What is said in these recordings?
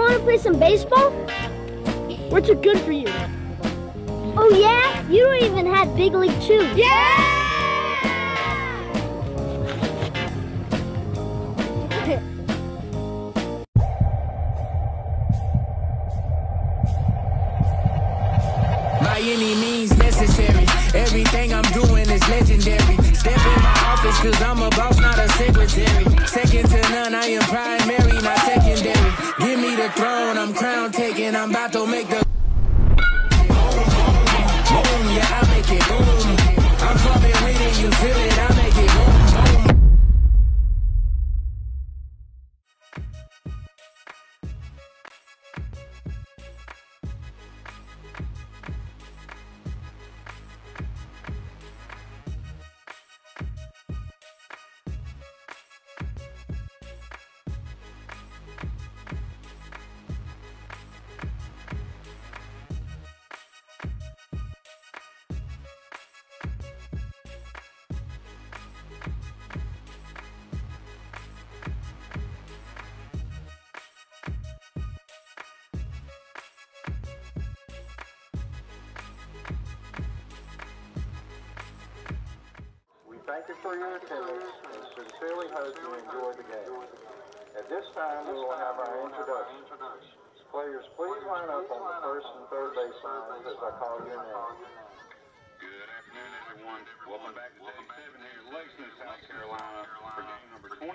want to play some baseball? We're too good for you. Oh yeah? You don't even have big league shoes. Yeah! By any means necessary, everything I'm doing is legendary. Step in my office cause I'm a boss, not a secretary. Second to none, I am primary, not secondary. Give me the throne, I'm crown taking, I'm about to make the boom, yeah, I make it boom. I'm coming with it, you feel it, I make it boom, boom. Thank you for your attendance and sincerely hope you enjoy the game. At this time, we will have our introductions. Players, please line up on the first and third base lines as I call your name. Good afternoon, everyone. Welcome back to Day 7 here in Lexington, South Carolina for game number 22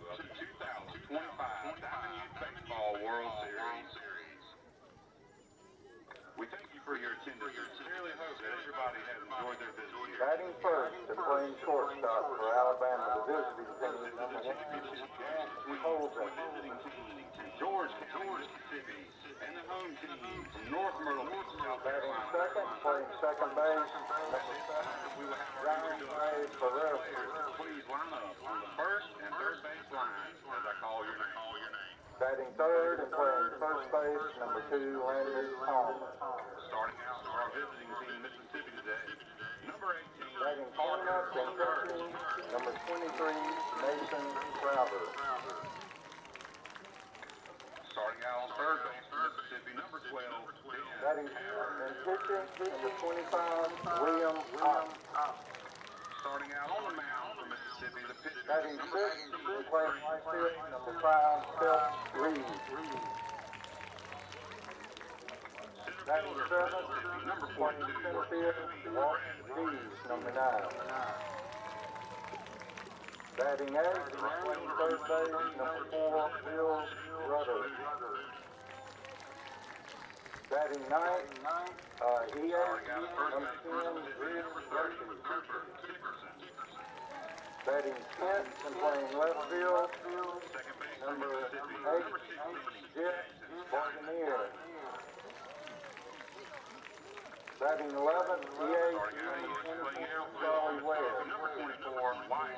of the 2025 DYB World Series. We thank you for your attendance and sincerely hope that everybody has enjoyed their visit here. Batting first and playing shortstop for Alabama, the visiting team. This is the championship game between the visiting team from George, Mississippi, and the home team from North Myrtle Beach, South Batting Carolina. second, playing second base. We will have our introduction. Please line up on the first and third base lines as I call your name. Batting third and playing first base, number 2, Landon Palmer. Starting out for our visiting team, Mississippi today, number 18. Batting cleanup and pitching, number 23, Mason Crowder. Starting out on third base for Mississippi, number 12. Batting and pitching, number 25, William Ott. Starting out on the mound for Mississippi, the pitcher. Batting sixth and playing right field, number 5, Phelps Reed. Batting seventh, Number playing 42. center field, Walt Dees, number 9. Batting eighth, playing third base, number 4, Bill Rudder. Batting ninth, EA, number 10, Reed Murphy. Batting 10th and playing left field, number 8, Jet Barganier. Batting 11th, EA, number 24, Charlie Webb. Number 24, White.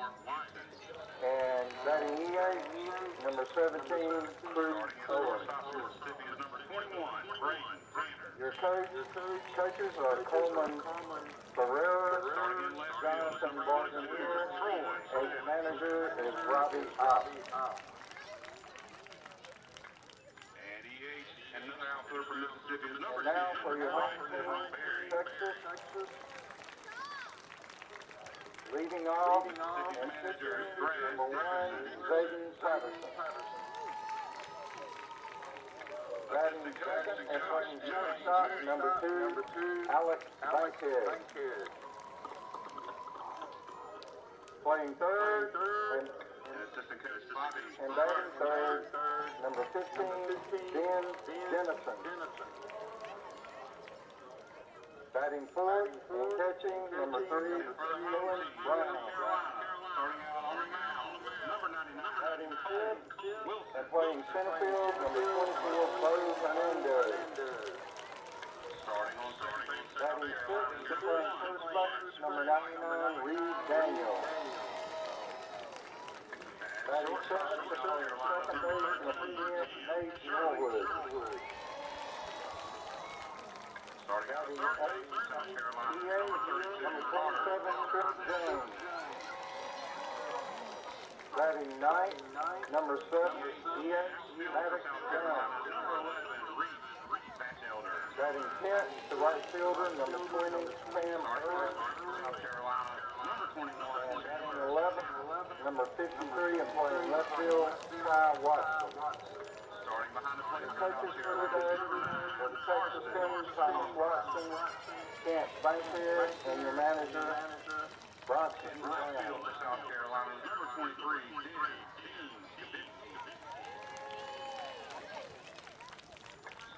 And batting EA, number 17, Cruz Owen. Mississippi is number 21, Brayton. Your coaches are Coleman Ferreira, Jonathan Barganier, and your manager is Robbie Opp. And EH, another outfielder from Mississippi is number And now 10, for your home team, Berry. Texas. Leading off and pitching, number 1, Zayden Patterson. Batting second and playing shortstop, number 2, Alex Bankhead. Playing third and batting third, number 15, Ben Dennison. Batting fourth and catching, number 3, Lewis Brown. Batting fifth and playing center field, number 24, Bo Hernandez. Batting sixth and playing first base, number 99, Reed Daniel. Batting seventh and playing second base, number 10, Nate Norwood. Batting eighth, EA, number 27, Chris Jones. Batting ninth, number 7, EA, Maddox Brown. 10, the right fielder, number 20, Sam Earl. South Carolina, number 21. And batting 11, number 53, and playing left field, Ty Watson. Starting behind the plate, Coaches for today, for the Texas team, Thomas Watson, Kent Bankhead, and your manager, Bronson In right Brown. field for South Carolina, number 23,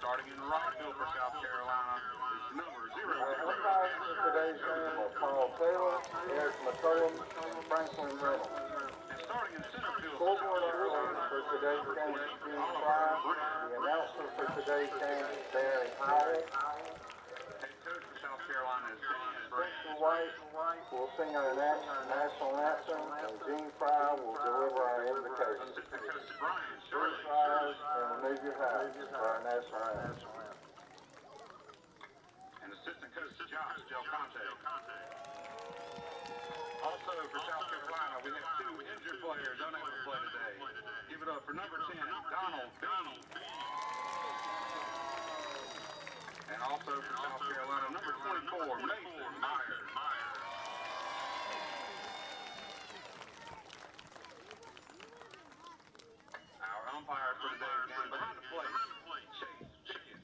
Starting in right field for South Carolina is number 0. Umpires for today's game are Paul Taylor, Eric McCullum, Franklin Reynolds. And starting in center field, Scoreboard operator for today's game is Jim Fry. The announcer for today's game is Barry Howell. head coach for South Carolina is Dan Brand. Spencer White will sing our national anthem, and Gene Fry will deliver our invocation. Assistant coach Brian Please Shirley. rise and remove your hats for our national anthem. And assistant coach Josh Del Conte. Also for South Carolina, we have 2 injured players unable to play today. Give it up for number 10, Donald Beanie. And also for South Carolina, number 24, Mason Myers. Our umpire for today's game behind the plate, Chase Chicken.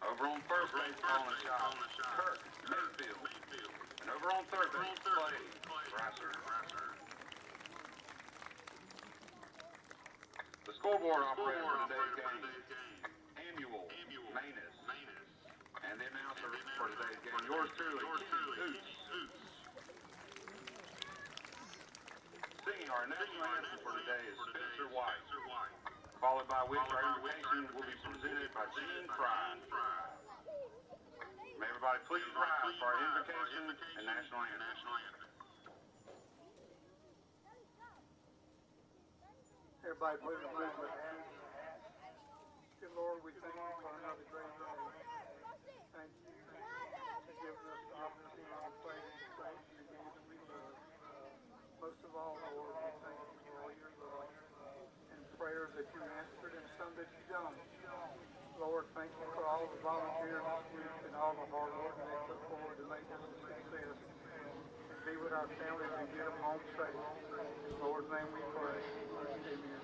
Over on first base, calling a shot, Kirk Mayfield. And over on third base, Clay Brasser. The scoreboard operator for today's game, Annual Manus. And the announcer for today's game, yours truly, Keith Oots. Singing our national anthem for today is Spencer White, followed by which our invocation will be presented by Gene Fry. May everybody please rise for our invocation and national anthem. Everybody please raise their hands. Dear Lord, we thank you for another great day. Thank you for giving us the opportunity to play this place in the game that we love. Most of all, Lord, we thank you for all your love and prayers that you answered and some that you don't. Lord, thank you for all the volunteers this week and all the hard work they put forward to make this a success. And be with our families and get them home safe. In the Lord's name we pray. Amen.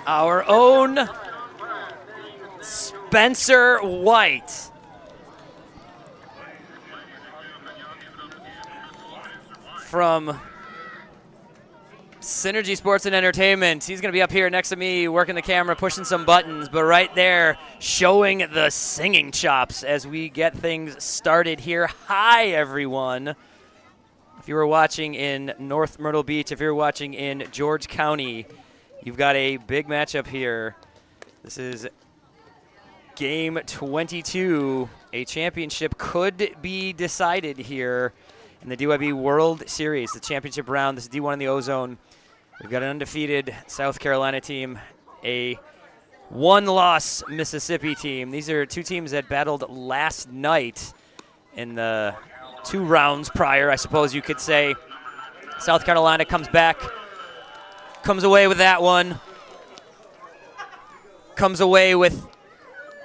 Our own Spencer White. from Synergy Sports and Entertainment. He's going to be up here next to me working the camera, pushing some buttons, but right there showing the singing chops as we get things started here. Hi, everyone. If you were watching in North Myrtle Beach, if you're watching in George County, you've got a big matchup here. This is game 22. A championship could be decided here in the DYB World Series, the championship round. This is D1 in the Ozone. We've got an undefeated South Carolina team, a one-loss Mississippi team. These are two teams that battled last night in the 2 rounds prior, I suppose you could say. South Carolina comes back, comes away with that one, comes away with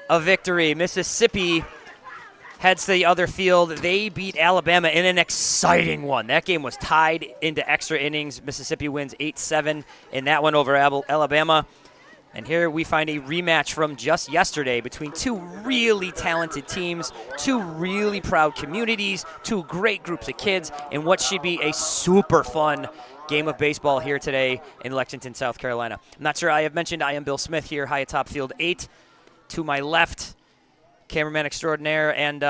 a victory. Mississippi heads to the other field. They beat Alabama in an exciting one. That game was tied into extra innings. Mississippi wins 8-7 in that one over Alabama. And here we find a rematch from just yesterday between two really talented teams, two really proud communities, two great groups of kids, and what should be a super fun game of baseball here today in Lexington, South Carolina. I'm not sure I have mentioned I am Bill Smith here, high atop field 8. To my left, cameraman extraordinaire, and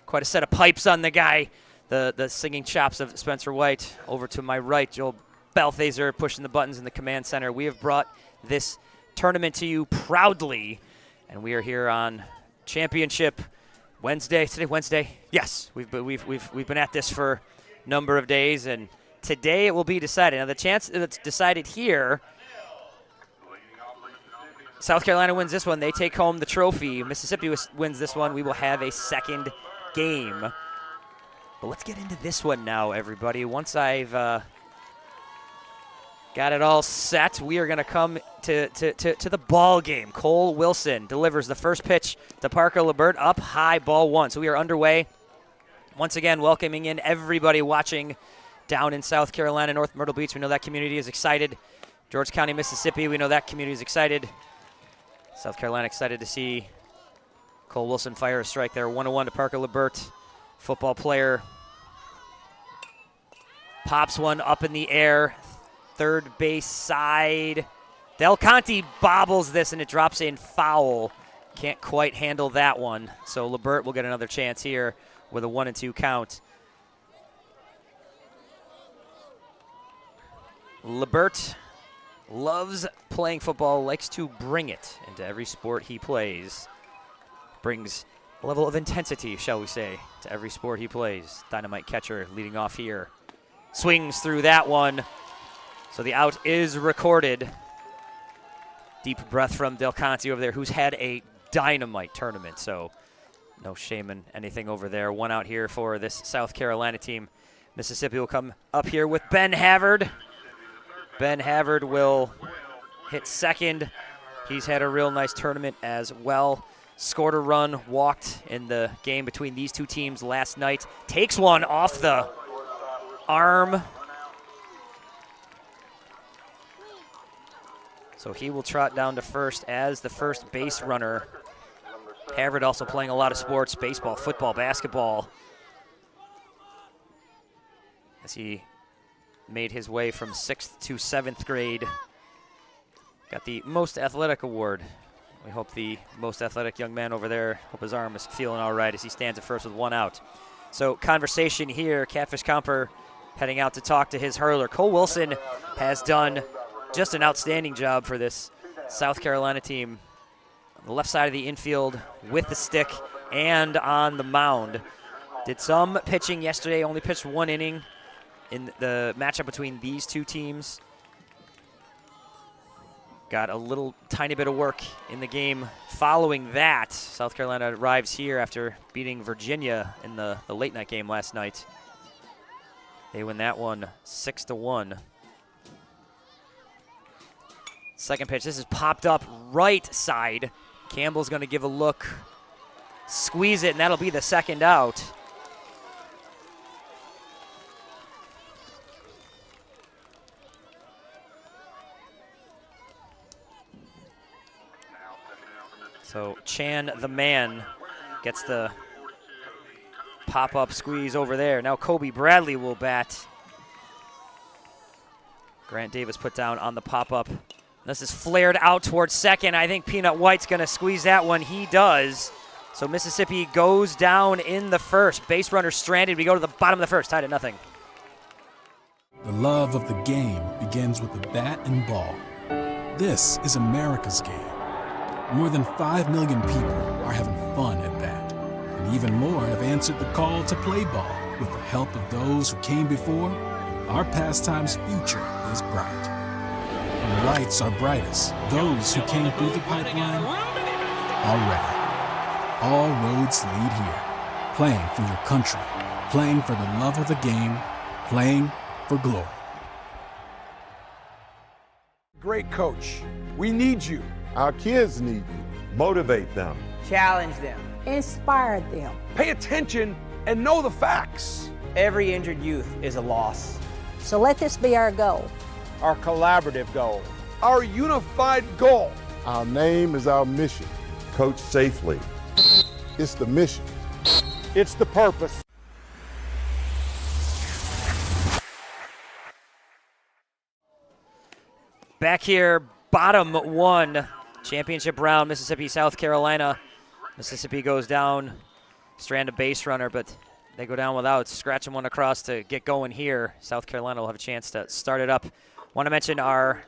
quite a set of pipes on the guy, the singing chops of Spencer White. Over to my right, Joel Balthaser pushing the buttons in the command center. We have brought this tournament to you proudly, and we are here on Championship Wednesday. Today, Wednesday? Yes, we've been at this for a number of days, and today it will be decided. Now, the chance that it's decided here, South Carolina wins this one, they take home the trophy. Mississippi wins this one, we will have a second game. But let's get into this one now, everybody. Once I've got it all set, we are going to come to the ball game. Cole Wilson delivers the first pitch to Parker Liebert, up high, ball 1. So we are underway. Once again, welcoming in everybody watching down in South Carolina, North Myrtle Beach. We know that community is excited. George County, Mississippi, we know that community is excited. South Carolina excited to see Cole Wilson fire a strike there. 1-1 to Parker Liebert, football player. Pops one up in the air, third base side. Del Conte bobbles this, and it drops in foul. Can't quite handle that one. So Liebert will get another chance here with a 1-2 count. Liebert loves playing football, likes to bring it into every sport he plays. Brings a level of intensity, shall we say, to every sport he plays. Dynamite catcher leading off here. Swings through that one. So the out is recorded. Deep breath from Del Conte over there, who's had a dynamite tournament. So no shame in anything over there. One out here for this South Carolina team. Mississippi will come up here with Ben Havard. Ben Havard will hit second. He's had a real nice tournament as well. Scored a run, walked in the game between these two teams last night. Takes one off the arm. So he will trot down to first as the first base runner. Havard also playing a lot of sports, baseball, football, basketball, as he made his way from 6th to 7th grade. Got the most athletic award. We hope the most athletic young man over there, hope his arm is feeling all right as he stands at first with 1 out. So conversation here, Catfish Comper heading out to talk to his hurler. Cole Wilson has done just an outstanding job for this South Carolina team. On the left side of the infield with the stick and on the mound. Did some pitching yesterday, only pitched 1 inning in the matchup between these two teams. Got a little tiny bit of work in the game following that. South Carolina arrives here after beating Virginia in the late night game last night. They win that one 6-1. Second pitch, this is popped up right side. Campbell's gonna give a look, squeeze it, and that'll be the second out. So Chan, the man, gets the pop-up squeeze over there. Now Kobe Bradley will bat Grant Davis put down on the pop-up. This is flared out towards second. I think Peanut White's going to squeeze that one. He does. So Mississippi goes down in the first. Base runner stranded. We go to the bottom of the first, tied at nothing. The love of the game begins with the bat and ball. This is America's game. More than 5 million people are having fun at bat. And even more have answered the call to play ball. With the help of those who came before, our pastime's future is bright. When the lights are brightest, those who came through the pipeline are ready. All roads lead here. Playing for your country, playing for the love of the game, playing for glory. Great coach. We need you. Our kids need you. Motivate them. Challenge them. Inspire them. Pay attention and know the facts. Every injured youth is a loss. So let this be our goal. Our collaborative goal. Our unified goal. Our name is our mission. Coach safely. It's the mission. It's the purpose. Back here, bottom one, championship round, Mississippi, South Carolina. Mississippi goes down, strand a base runner, but they go down without, scratching one across to get going here. South Carolina will have a chance to start it up. Want to mention our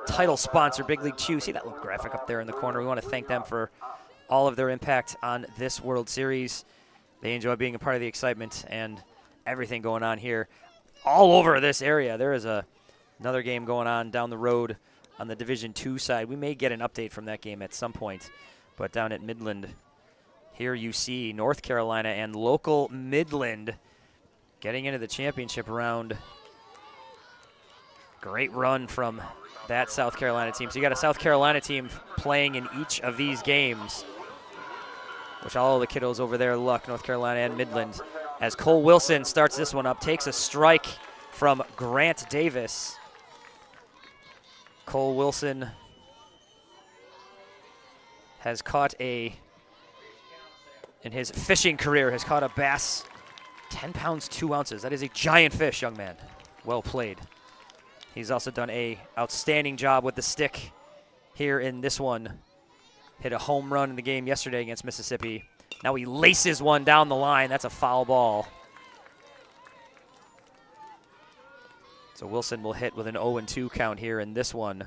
title sponsor, Big League Chew. See that little graphic up there in the corner? We want to thank them for all of their impact on this World Series. They enjoy being a part of the excitement and everything going on here all over this area. There is another game going on down the road on the Division II side. We may get an update from that game at some point, but down at Midland, here you see North Carolina and local Midland getting into the championship round. Great run from that South Carolina team. So you got a South Carolina team playing in each of these games, which all of the kiddos over there luck, North Carolina and Midland, as Cole Wilson starts this one up, takes a strike from Grant Davis. Cole Wilson has caught in his fishing career, has caught a bass 10 pounds, 2 ounces. That is a giant fish, young man. Well played. He's also done a outstanding job with the stick here in this one. Hit a home run in the game yesterday against Mississippi. Now he laces one down the line. That's a foul ball. So Wilson will hit with an 0-2 count here in this one.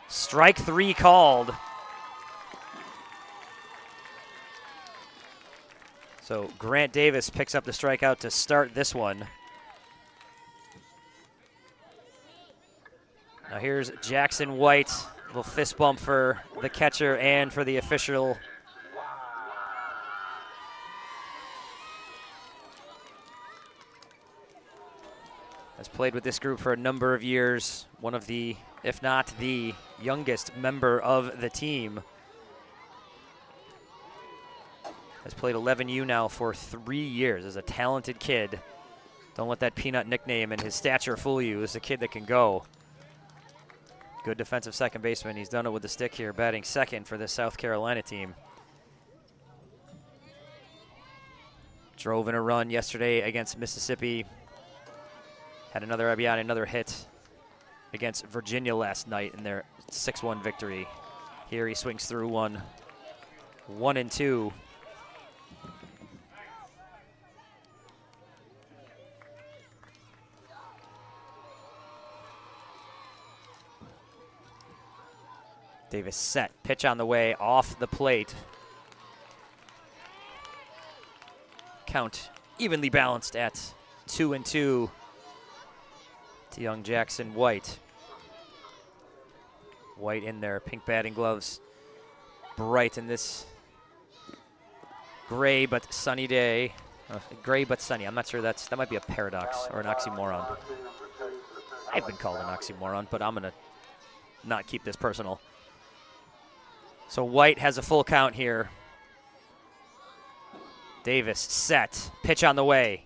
Strike 3 called. So Grant Davis picks up the strikeout to start this one. Now here's Jackson White. A little fist bump for the catcher and for the official. Has played with this group for a number of years. One of the, if not the youngest member of the team. Has played 11U now for 3 years. Is a talented kid. Don't let that Peanut nickname and his stature fool you. This is a kid that can go. Good defensive second baseman. He's done it with the stick here, batting second for this South Carolina team. Drove in a run yesterday against Mississippi. Had another RBI and another hit against Virginia last night in their 6-1 victory. Here he swings through one. 1-2. Davis set, pitch on the way, off the plate. Count evenly balanced at 2-2 to young Jackson White. White in there, pink batting gloves, bright in this gray but sunny day. Gray but sunny, I'm not sure that might be a paradox or an oxymoron. I've been called an oxymoron, but I'm gonna not keep this personal. So White has a full count here. Davis set, pitch on the way.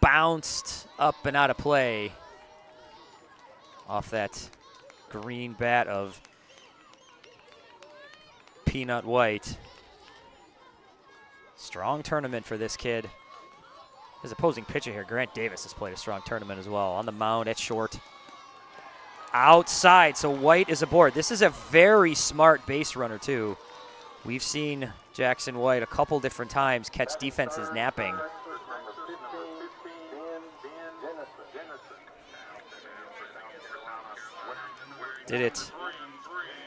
Bounced up and out of play. Off that green bat of Peanut White. Strong tournament for this kid. His opposing pitcher here, Grant Davis, has played a strong tournament as well. On the mound at short. Outside, so White is aboard. This is a very smart base runner, too. We've seen Jackson White a couple different times catch defenses napping.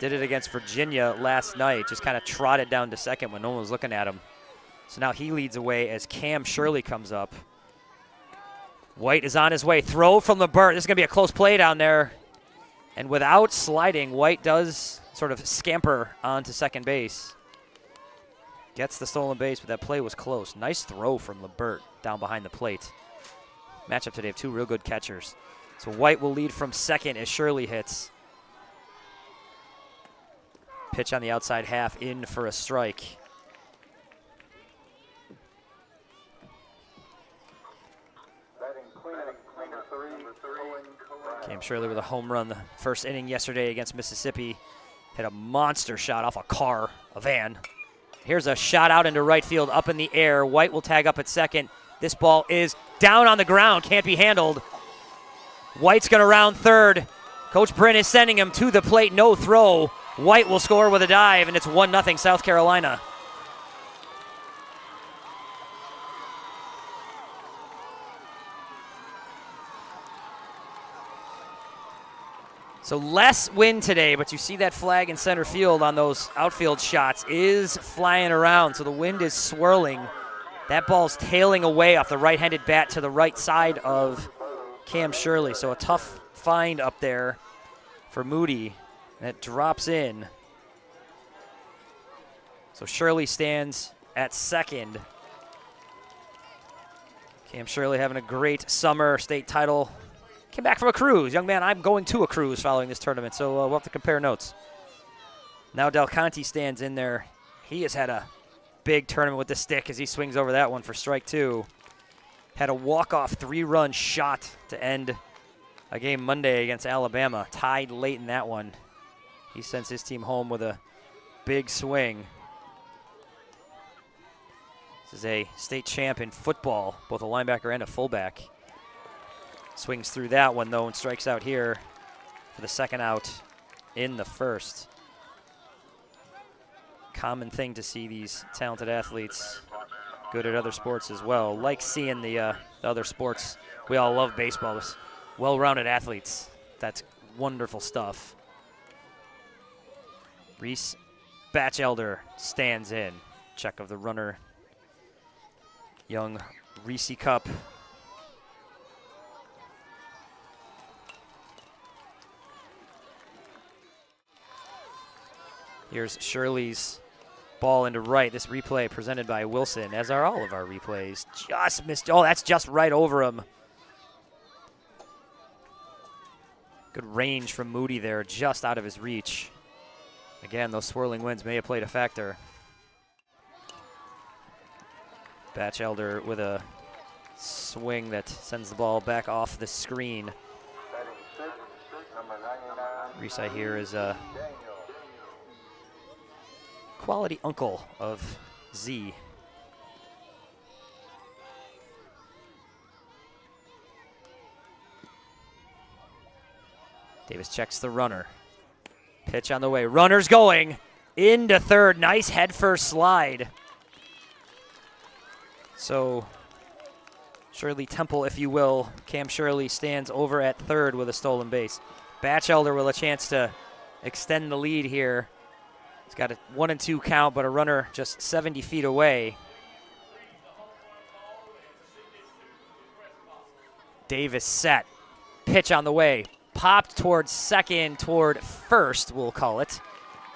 Did it against Virginia last night. Just kind of trotted down to second when no one was looking at him. So now he leads away as Cam Shirley comes up. White is on his way. Throw from LeBert. This is going to be a close play down there. And without sliding, White does sort of scamper onto second base. Gets the stolen base, but that play was close. Nice throw from LeBert down behind the plate. Matchup today of two real good catchers. So White will lead from second as Shirley hits. Pitch on the outside half, in for a strike. Cam Shirley with a home run the first inning yesterday against Mississippi. Hit a monster shot off a van. Here's a shot out into right field, up in the air. White will tag up at second. This ball is down on the ground, can't be handled. White's going to round third. Coach Bryn is sending him to the plate, no throw. White will score with a dive, and it's 1-0 South Carolina. So less wind today, but you see that flag in center field on those outfield shots is flying around, so the wind is swirling. That ball's tailing away off the right-handed bat to the right side of Cam Shirley, so a tough find up there for Moody. And it drops in. So Shirley stands at second. Cam Shirley having a great summer, state title. Came back from a cruise. Young man, I'm going to a cruise following this tournament, so we'll have to compare notes. Now Del Conte stands in there. He has had a big tournament with the stick as he swings over that one for strike two. Had a walk-off 3-run shot to end a game Monday against Alabama. Tied late in that one. He sends his team home with a big swing. This is a state champ in football, both a linebacker and a fullback. Swings through that one, though, and strikes out here for the second out in the first. Common thing to see these talented athletes good at other sports as well. Like seeing the other sports. We all love baseball. Well-rounded athletes. That's wonderful stuff. Reese Batchelder stands in. Check of the runner. Young Reese Cup. Here's Shirley's ball into right. This replay presented by Wilson, as are all of our replays. Just missed. Oh, that's just right over him. Good range from Moody there, just out of his reach. Again, those swirling winds may have played a factor. Batchelder with a swing that sends the ball back off the screen. Reese, I hear, is a quality uncle of Z. Davis checks the runner. Pitch on the way. Runner's going into third. Nice head first slide. So Shirley Temple, if you will. Cam Shirley stands over at third with a stolen base. Batchelder with a chance to extend the lead here. He's got a 1-2 count, but a runner just 70 feet away. Davis set. Pitch on the way. Popped towards second, toward first, we'll call it,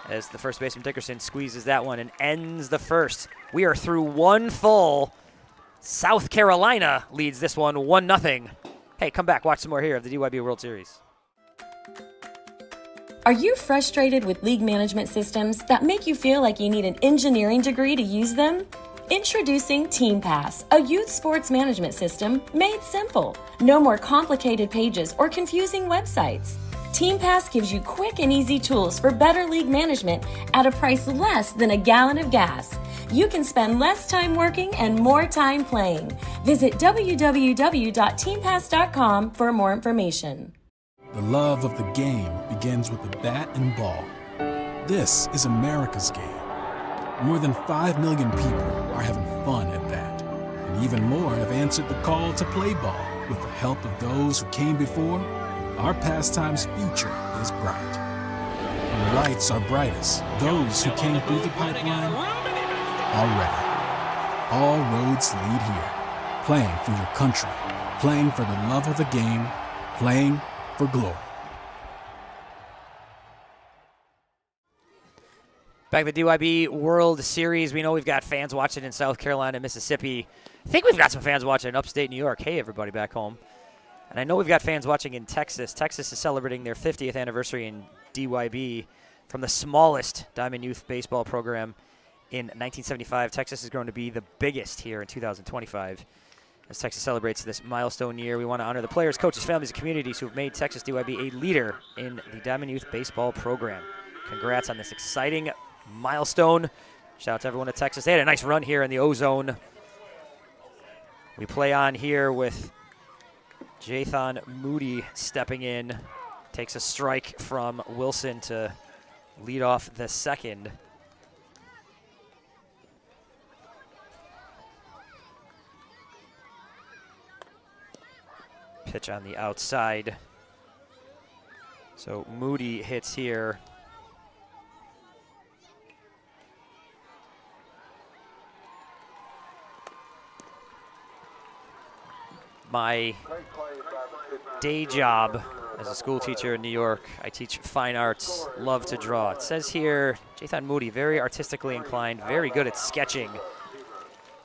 as the first baseman Dickerson squeezes that one and ends the first. We are through one full. South Carolina leads this one 1-0. Hey, come back, watch some more here of the DYB World Series. Are you frustrated with league management systems that make you feel like you need an engineering degree to use them? Introducing TeamPass, a youth sports management system made simple. No more complicated pages or confusing websites. TeamPass gives you quick and easy tools for better league management at a price less than a gallon of gas. You can spend less time working and more time playing. Visit www.teampass.com for more information. The love of the game begins with the bat and ball. This is America's game. More than 5 million people are having fun at bat. And even more have answered the call to play ball. With the help of those who came before, our pastime's future is bright. When the lights are brightest, those who came through the pipeline are ready. All roads lead here. Playing for your country, playing for the love of the game, playing for glory. Back to the DYB World Series. We know we've got fans watching in South Carolina and Mississippi. I think we've got some fans watching in upstate New York. Hey, everybody back home. And I know we've got fans watching in Texas. Texas is celebrating their 50th anniversary in DYB from the smallest Diamond Youth Baseball program in 1975. Texas is going to be the biggest here in 2025. As Texas celebrates this milestone year, we want to honor the players, coaches, families, and communities who have made Texas DYB a leader in the Diamond Youth Baseball program. Congrats on this exciting milestone. Shout out to everyone at Texas. They had a nice run here in the O-Zone. We play on here with Jathan Moody stepping in. Takes a strike from Wilson to lead off the second. Pitch on the outside. So Moody hits here. My day job as a school teacher in New York, I teach fine arts, love to draw. It says here, Jathan Moody, very artistically inclined, very good at sketching.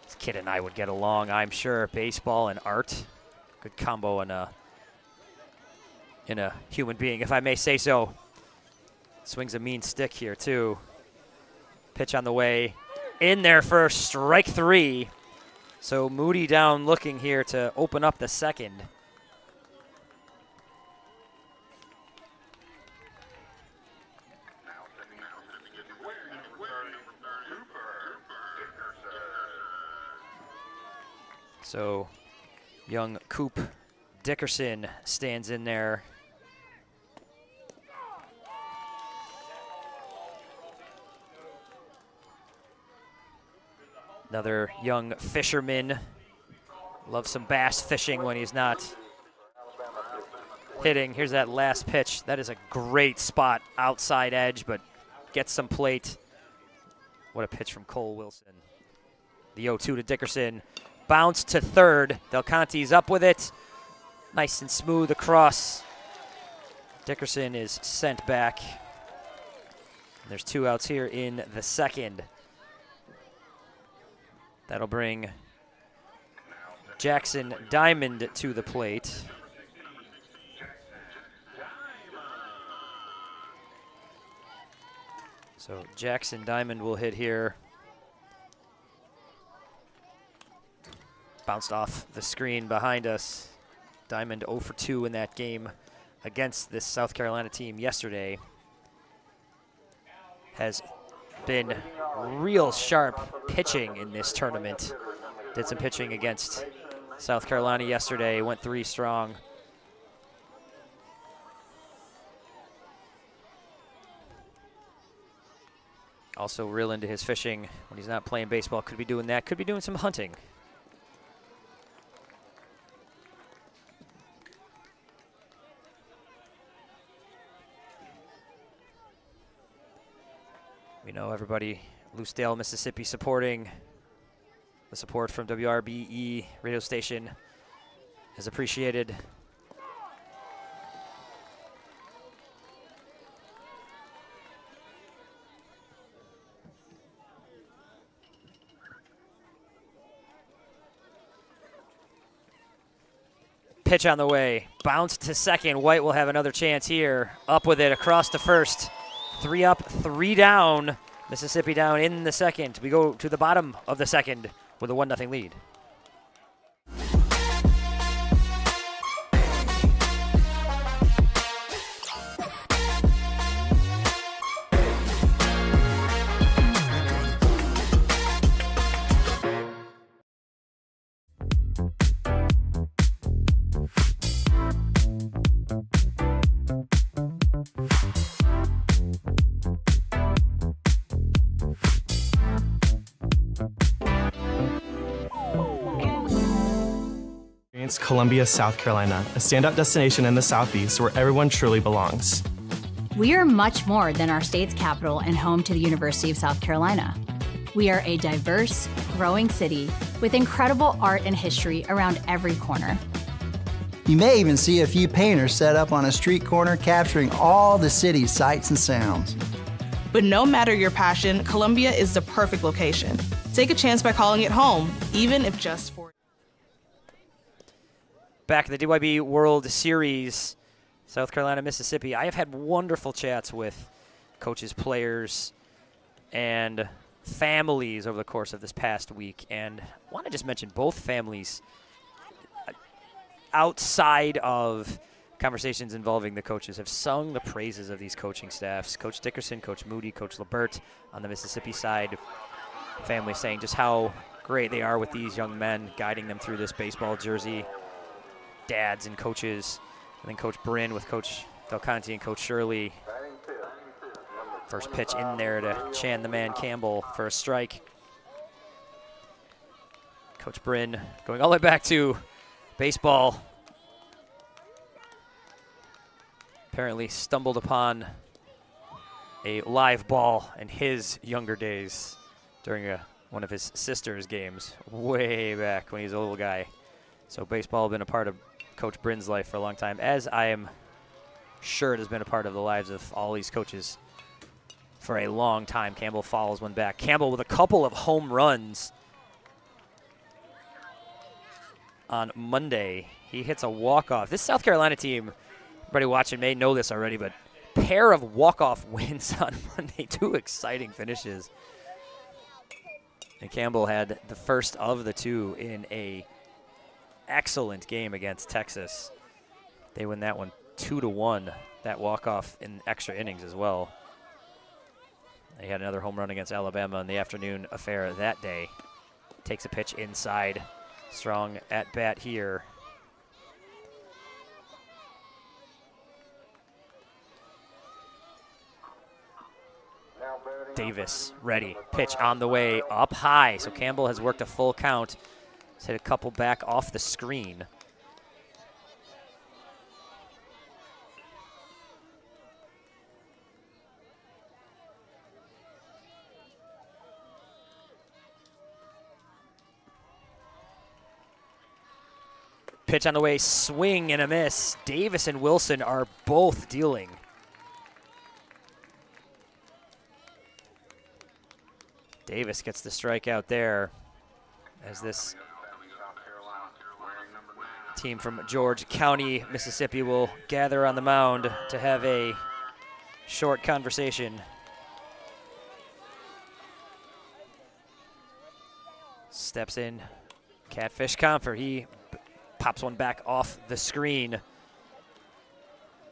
This kid and I would get along, I'm sure. Baseball and art, good combo in a human being, if I may say so. Swings a mean stick here too. Pitch on the way, in there for strike three. So Moody down looking here to open up the second. So young Coop Dickerson stands in there. Another young fisherman. Loves some bass fishing when he's not hitting. Here's that last pitch. That is a great spot, outside edge, but gets some plate. What a pitch from Cole Wilson. The 0-2 to Dickerson. Bounce to third. Del Conte's up with it. Nice and smooth across. Dickerson is sent back. There's 2 outs here in the second. That'll bring Jackson Diamond to the plate. So Jackson Diamond will hit here. Bounced off the screen behind us. Diamond 0 for 2 in that game against this South Carolina team yesterday. Has been real sharp pitching in this tournament. Did some pitching against South Carolina yesterday, went 3 strong. Also real into his fishing when he's not playing baseball. Could be doing that, could be doing some hunting. We know everybody, Loosedale, Mississippi, supporting. The support from WRBE radio station is appreciated. Pitch on the way, bounce to second. White will have another chance here. Up with it, across to first. 3 up, 3 down. Mississippi down in the second. We go to the bottom of the second with a 1-0 lead. introduce Columbia, South Carolina, a standout destination in the Southeast where everyone truly belongs. We are much more than our state's capital and home to the University of South Carolina. We are a diverse, growing city with incredible art and history around every corner. You may even see a few painters set up on a street corner capturing all the city's sights and sounds. But no matter your passion, Columbia is the perfect location. Take a chance by calling it home, even if just for... Back in the DYB World Series, South Carolina, Mississippi. I have had wonderful chats with coaches, players, and families over the course of this past week. And I want to just mention both families outside of conversations involving the coaches have sung the praises of these coaching staffs. Coach Dickerson, Coach Moody, Coach LeBert on the Mississippi side. Family saying just how great they are with these young men, guiding them through this baseball jersey. Dads and coaches. And then Coach Bryn with Coach Del Conte and Coach Shirley. First pitch in there to Chan the Man Campbell for a strike. Coach Bryn going all the way back to baseball. Apparently stumbled upon a live ball in his younger days during one of his sister's games way back when he was a little guy. So baseball has been a part of Coach Bryn's life for a long time, as I am sure it has been a part of the lives of all these coaches for a long time. Campbell follows one back. Campbell with a couple of home runs on Monday. He hits a walk-off. This South Carolina team, everybody watching may know this already, but pair of walk-off wins on Monday. 2 exciting finishes. And Campbell had the first of the 2 in a excellent game against Texas. They win that one 2-1. That walk-off in extra innings as well. They had another home run against Alabama in the afternoon affair that day. Takes a pitch inside. Strong at bat here. Davis ready. Pitch on the way up high. So Campbell has worked a full count. He's hit a couple back off the screen. Pitch on the way, swing and a miss. Davis and Wilson are both dealing. Davis gets the strikeout there as this team from George County, Mississippi will gather on the mound to have a short conversation. Steps in Catfish Comfort. He pops one back off the screen.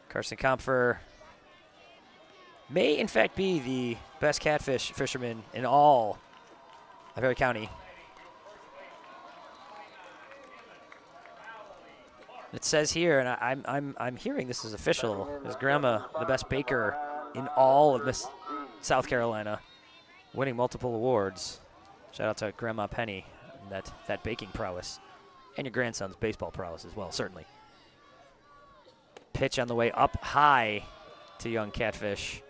Carson Comfer may in fact be the best catfish fisherman in all of Perry County. It says here, and I'm hearing this is official, his grandma, the best baker in all of Miss South Carolina, winning multiple awards. Shout out to Grandma Penny and that baking prowess. And your grandson's baseball prowess as well, certainly. Pitch on the way up high to young Catfish.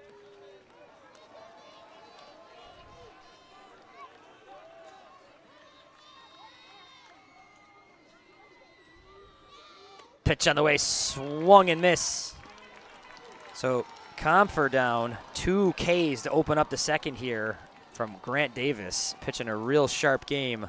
Pitch on the way, swung and miss. So Comfer down, 2 Ks to open up the second here from Grant Davis, pitching a real sharp game.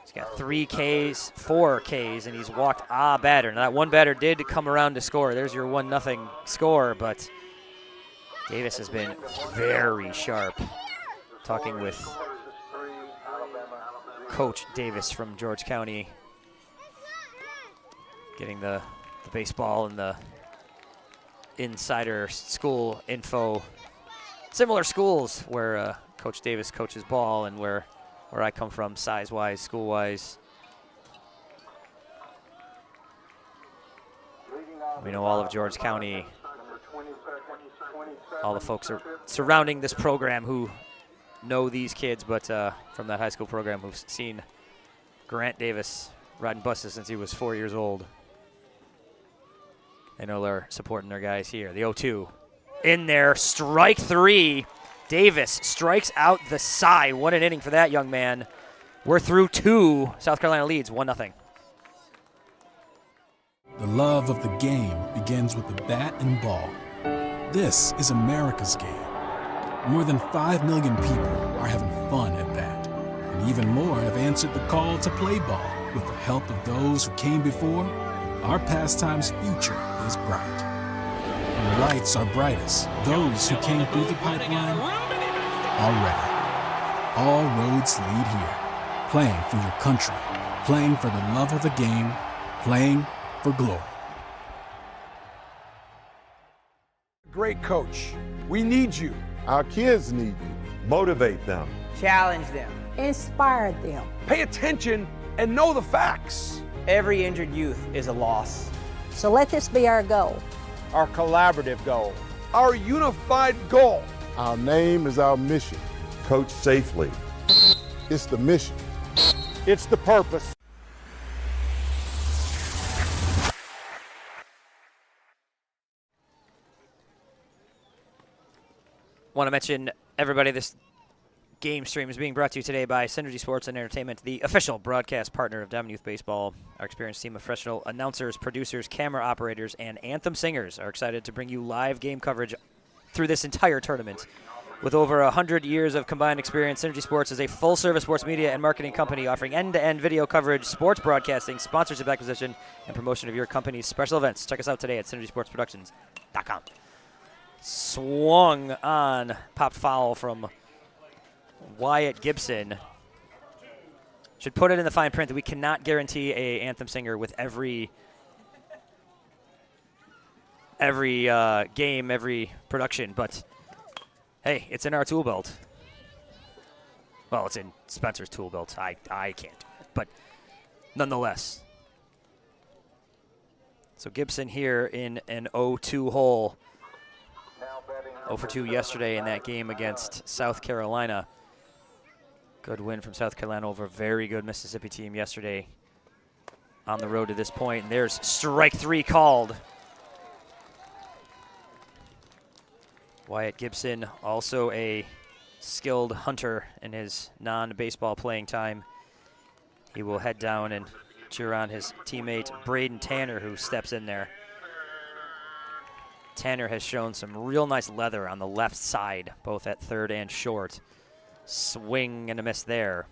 He's got 3 Ks, 4 Ks, and he's walked a batter. Now that one batter did come around to score. There's your 1-0 score, but Davis has been very sharp. Talking with Coach Davis from George County, getting the baseball and the insider school info. Similar schools where Coach Davis coaches ball and where I come from, size-wise, school-wise. We know all of George County, all the folks are surrounding this program who know these kids, but from that high school program who've seen Grant Davis riding buses since he was 4 years old. I know they're supporting their guys here. The 0-2 in there, strike three. Davis strikes out the side. What an inning for that young man. We're through two. South Carolina leads 1-0. The love of the game begins with the bat and ball. This is America's game. More than 5 million people are having fun at bat. And even more have answered the call to play ball. With the help of those who came before, our pastime's future is bright. When the lights are brightest, those who came through the pipeline are ready. All roads lead here. Playing for your country, playing for the love of the game, playing for glory. Great coach. We need you. Our kids need you. Motivate them. Challenge them. Inspire them. Pay attention and know the facts. Every injured youth is a loss. So let this be our goal. Our collaborative goal. Our unified goal. Our name is our mission. Coach safely. It's the mission. It's the purpose. Want to mention, everybody, this game stream is being brought to you today by Synergy Sports and Entertainment, the official broadcast partner of Diamond Youth Baseball. Our experienced team of professional announcers, producers, camera operators, and anthem singers are excited to bring you live game coverage through this entire tournament. With over 100 years of combined experience, Synergy Sports is a full-service sports media and marketing company offering end-to-end video coverage, sports broadcasting, sponsorship acquisition, and promotion of your company's special events. Check us out today at synergysportsproductions.com. Swung on, popped foul from Wyatt Gibson. Should put it in the fine print that we cannot guarantee a anthem singer with every game, every production, but hey, it's in our tool belt. Well, it's in Spencer's tool belt. I can't do it, but nonetheless. So Gibson here in an 0-2 hole. 0 for 2 yesterday in that game against South Carolina. Good win from South Carolina over a very good Mississippi team yesterday on the road to this point. And there's strike three called. Wyatt Gibson, also a skilled hunter in his non-baseball playing time. He will head down and cheer on his teammate Braden Tanner, who steps in there. Tanner has shown some real nice leather on the left side, both at third and short. Swing and a miss there.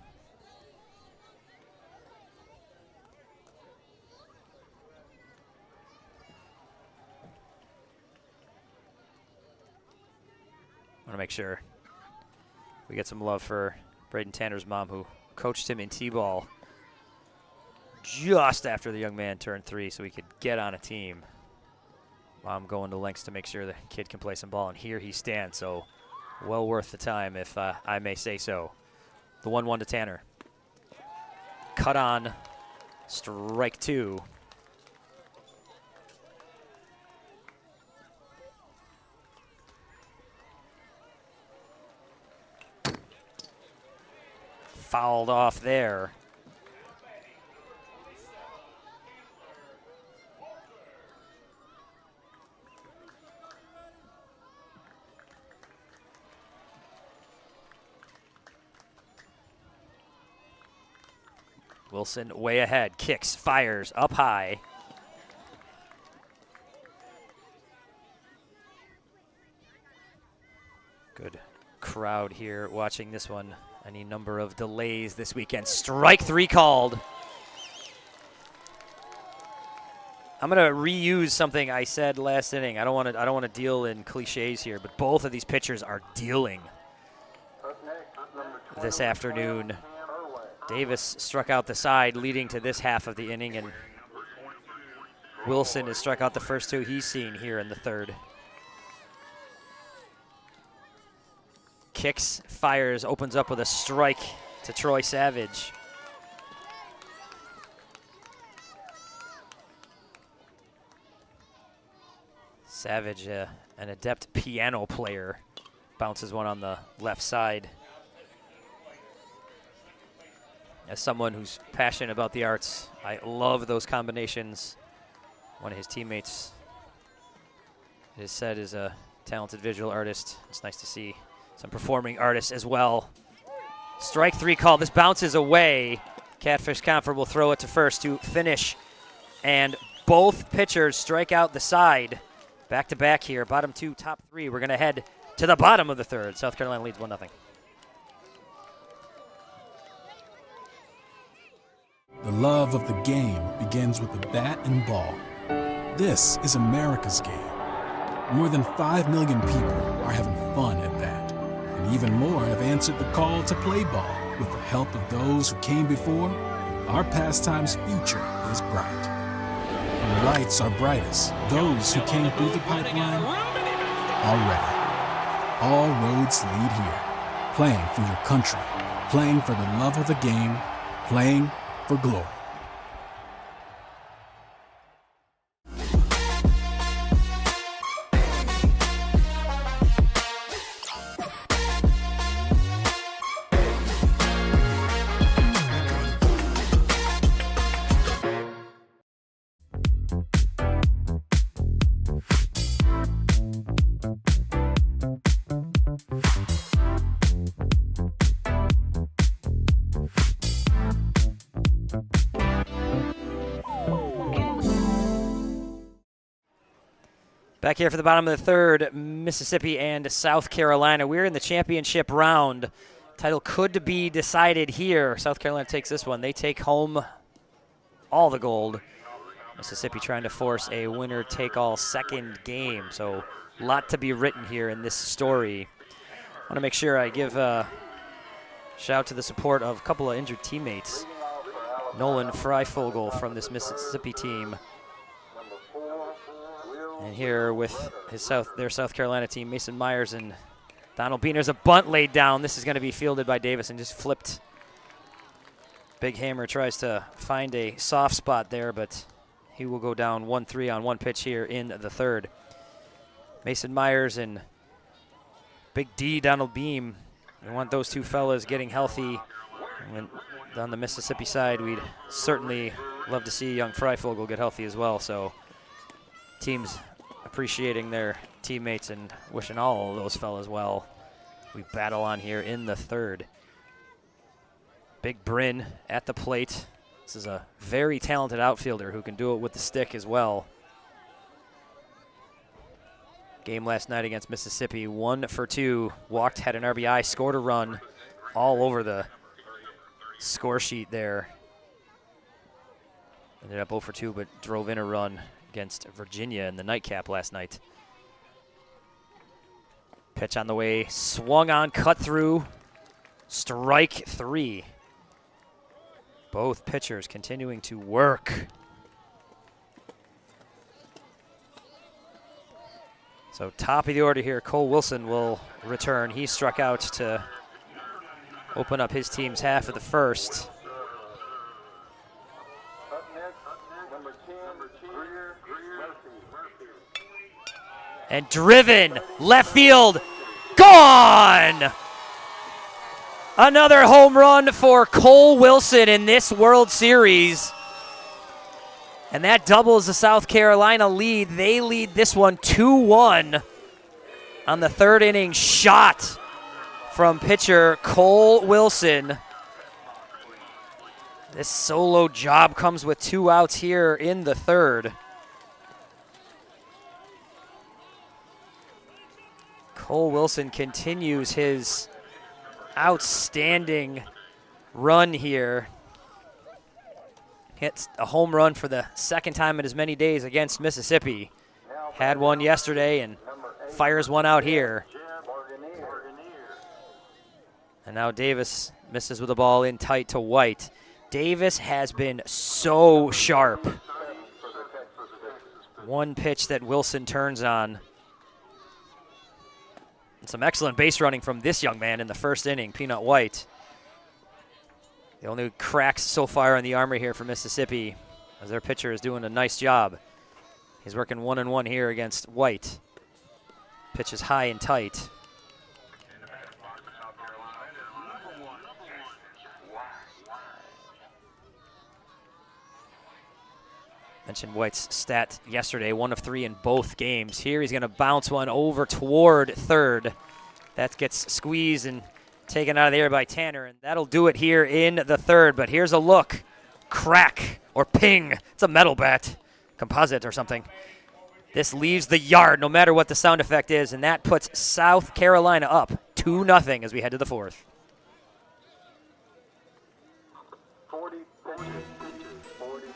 Want to make sure we get some love for Braden Tanner's mom, who coached him in T-ball just after the young man turned 3 so he could get on a team. Mom going to lengths to make sure the kid can play some ball, and here he stands, so well worth the time, if I may say so. The 1-1 to Tanner. Cut on, strike two. Fouled off there. Wilson way ahead, kicks, fires, up high. Good crowd here watching this one. Any number of delays this weekend. Strike three called. I'm gonna reuse something I said last inning. I don't want to deal in cliches here, but both of these pitchers are dealing this afternoon. Davis struck out the side, leading to this half of the inning, and Wilson has struck out the first two he's seen here in the third. Kicks, fires, opens up with a strike to Troy Savage. Savage, an adept piano player, bounces one on the left side. As someone who's passionate about the arts, I love those combinations. One of his teammates, it is said, is a talented visual artist. It's nice to see some performing artists as well. Strike 3 call. This bounces away. Catfish Comfort will throw it to first to finish. And both pitchers strike out the side. Back to back here. Bottom 2, top 3. We're going to head to the bottom of the third. South Carolina leads 1-0. The love of the game begins with the bat and ball. This is America's game. More than 5 million people are having fun at bat. And even more have answered the call to play ball. With the help of those who came before, our pastime's future is bright. When the lights are brightest, those who came through the pipeline are ready. All roads lead here. Playing for your country, playing for the love of the game, playing for glory. Back here for the bottom of the third, Mississippi and South Carolina. We're in the championship round. Title could be decided here. South Carolina takes this one. They take home all the gold. Mississippi trying to force a winner-take-all second game. So a lot to be written here in this story. I want to make sure I give a shout out to the support of a couple of injured teammates. Nolan Freifogel from this Mississippi team. And here with their South Carolina team, Mason Myers and Donald Bean. There's a bunt laid down. This is going to be fielded by Davis and just flipped. Big Hammer tries to find a soft spot there, but he will go down 1-3 on one pitch here in the third. Mason Myers and Big D, Donald Beam. We want those two fellas getting healthy. And on the Mississippi side, we'd certainly love to see young Freifogel get healthy as well. So teams appreciating their teammates and wishing all of those fellas well. We battle on here in the third. Big Bryn at the plate. This is a very talented outfielder who can do it with the stick as well. Game last night against Mississippi, 1 for 2. Walked, had an RBI, scored a run, all over the score sheet there. Ended up 0 for 2, but drove in a run against Virginia in the nightcap last night. Pitch on the way, swung on, cut through, strike 3. Both pitchers continuing to work. So top of the order here, Cole Wilson will return. He struck out to open up his team's half of the first. And driven, left field, gone! Another home run for Cole Wilson in this World Series. And that doubles the South Carolina lead. They lead this one 2-1 on the third inning shot from pitcher Cole Wilson. This solo job comes with 2 outs here in the third. Cole Wilson continues his outstanding run here. Hits a home run for the second time in as many days against Mississippi. Had one yesterday and fires one out here. And now Davis misses with the ball in tight to White. Davis has been so sharp. One pitch that Wilson turns on. And some excellent base running from this young man in the first inning, Peanut White. The only cracks so far in the armor here for Mississippi, as their pitcher is doing a nice job. He's working 1-1 here against White. Pitch is high and tight. Mentioned White's stat yesterday, 1 of 3 in both games. Here he's going to bounce one over toward third. That gets squeezed and taken out of the air by Tanner, and that'll do it here in the third. But here's a look. Crack or ping. It's a metal bat, composite or something. This leaves the yard no matter what the sound effect is, and that puts South Carolina up 2-0 as we head to the fourth. 40 pitches. 40 pitches.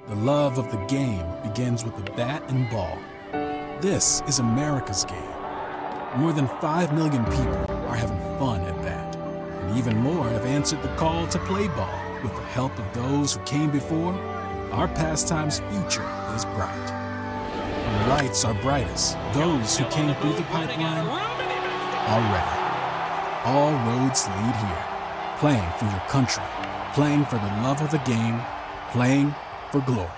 The love of the game begins with the bat and ball. This is America's game. More than 5 million people are having fun at bat, and even more have answered the call to play ball. With the help of those who came before, our pastime's future is bright. When the lights are brightest, those who came through the pipeline are ready. All roads lead here. Playing for your country, playing for the love of the game, playing for glory.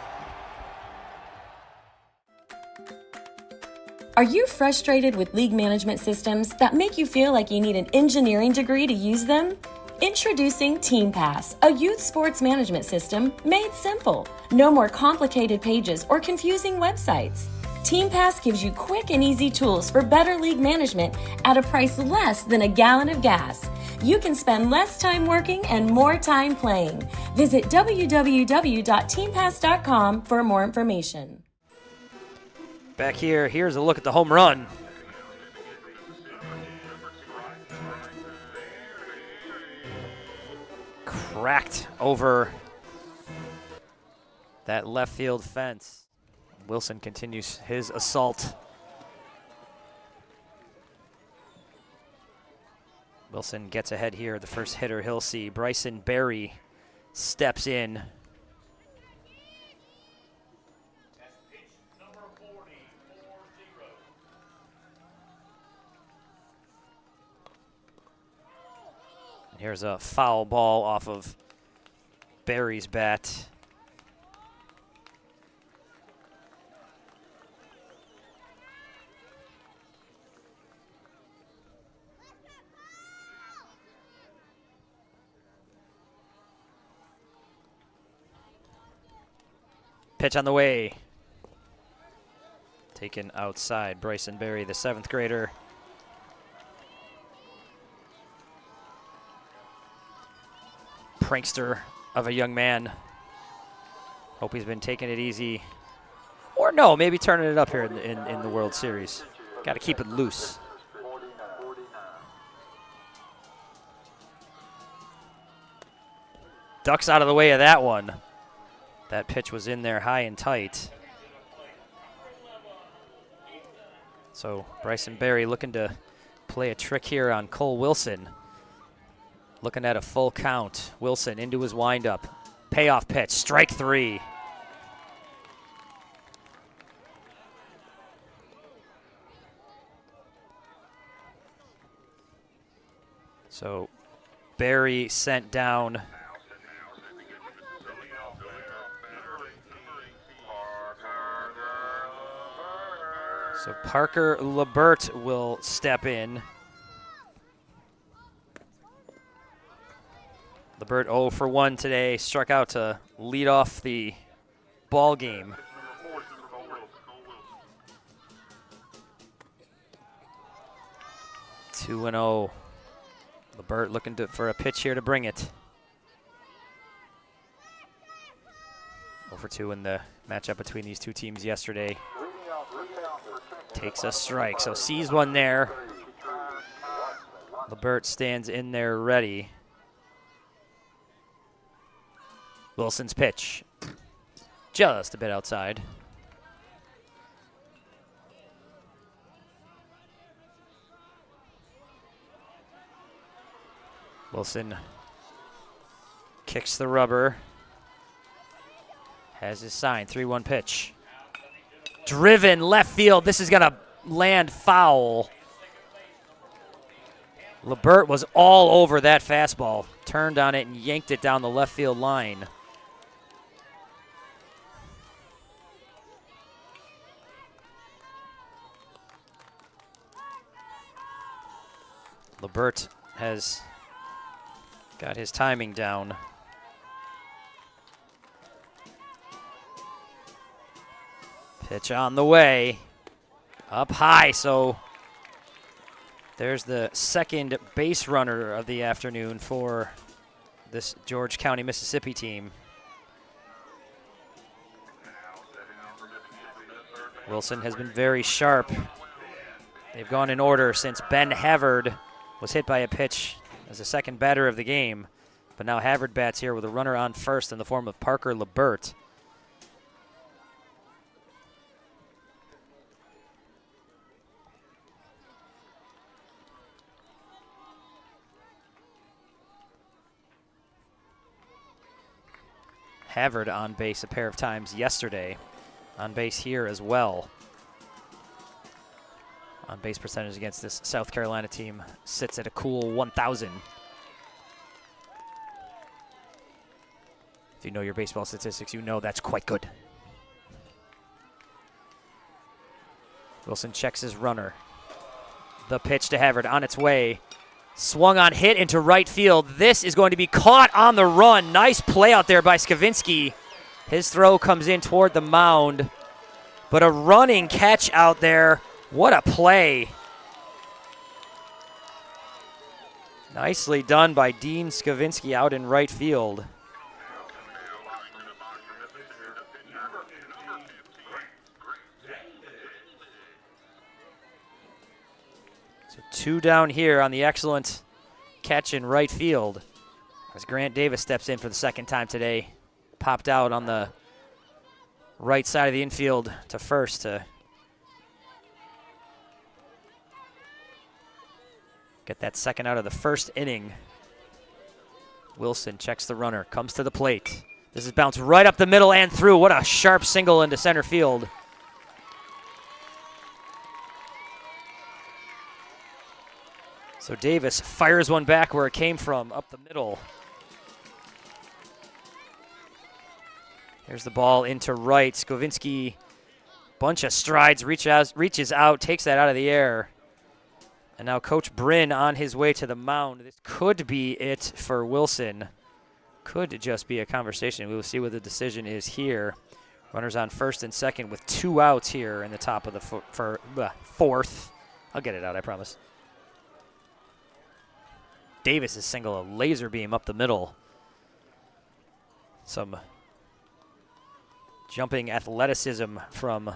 Are you frustrated with league management systems that make you feel like you need an engineering degree to use them? Introducing TeamPass, a youth sports management system made simple. No more complicated pages or confusing websites. TeamPass gives you quick and easy tools for better league management at a price less than a gallon of gas. You can spend less time working and more time playing. Visit www.teampass.com for more information. Back here, here's a look at the home run. Cracked over that left field fence. Wilson continues his assault. Wilson gets ahead here. The first hitter he'll see. Bryson Berry steps in. And here's a foul ball off of Berry's bat. Pitch on the way. Taken outside. Bryson Berry, the 7th grader. Prankster of a young man. Hope he's been taking it easy. Or no, maybe turning it up here in the World Series. Got to keep it loose. Ducks out of the way of that one. That pitch was in there high and tight. So Bryson Berry looking to play a trick here on Cole Wilson. Looking at a full count. Wilson into his windup. Payoff pitch, strike 3. So Berry sent down. So Parker LeBert will step in. LeBert 0 for 1 today, struck out to lead off the ball game. Two 2-0. LeBert looking for a pitch here to bring it. 0 for 2 in the matchup between these two teams yesterday. Takes a strike, so sees one there. LeBert stands in there ready. Wilson's pitch, just a bit outside. Wilson kicks the rubber. Has his sign, 3-1 pitch. Driven left field, this is gonna land foul. LeBert was all over that fastball. Turned on it and yanked it down the left field line. LeBert has Got his timing down. Pitch on the way. Up high, so there's the second base runner of the afternoon for this George County, Mississippi team. Wilson has been very sharp. They've gone in order since Ben Havard was hit by a pitch as the second batter of the game. But now Havard bats here with a runner on first in the form of Parker LeBert. Havard on base a pair of times yesterday. On base here as well. On base percentage against this South Carolina team sits at a cool 1,000. If you know your baseball statistics, you know that's quite good. Wilson checks his runner. The pitch to Havard on its way. Swung on, hit into right field. This is going to be caught on the run. Nice play out there by Skavinsky. His throw comes in toward the mound. But a running catch out there. What a play. Nicely done by Dean Skavinsky out in right field. So 2 down here on the excellent catch in right field as Grant Davis steps in for the second time today. Popped out on the right side of the infield to first to get that second out of the first inning. Wilson checks the runner, comes to the plate. This is bounced right up the middle and through. What a sharp single into center field. So Davis fires one back where it came from, up the middle. Here's the ball into right. Skavinsky, bunch of strides, reaches out, takes that out of the air. And now Coach Bryn on his way to the mound. This could be it for Wilson. Could just be a conversation. We will see what the decision is here. Runners on first and second with 2 outs here in the top of the fourth. I'll get it out, I promise. Davis is single, a laser beam up the middle. Some jumping athleticism from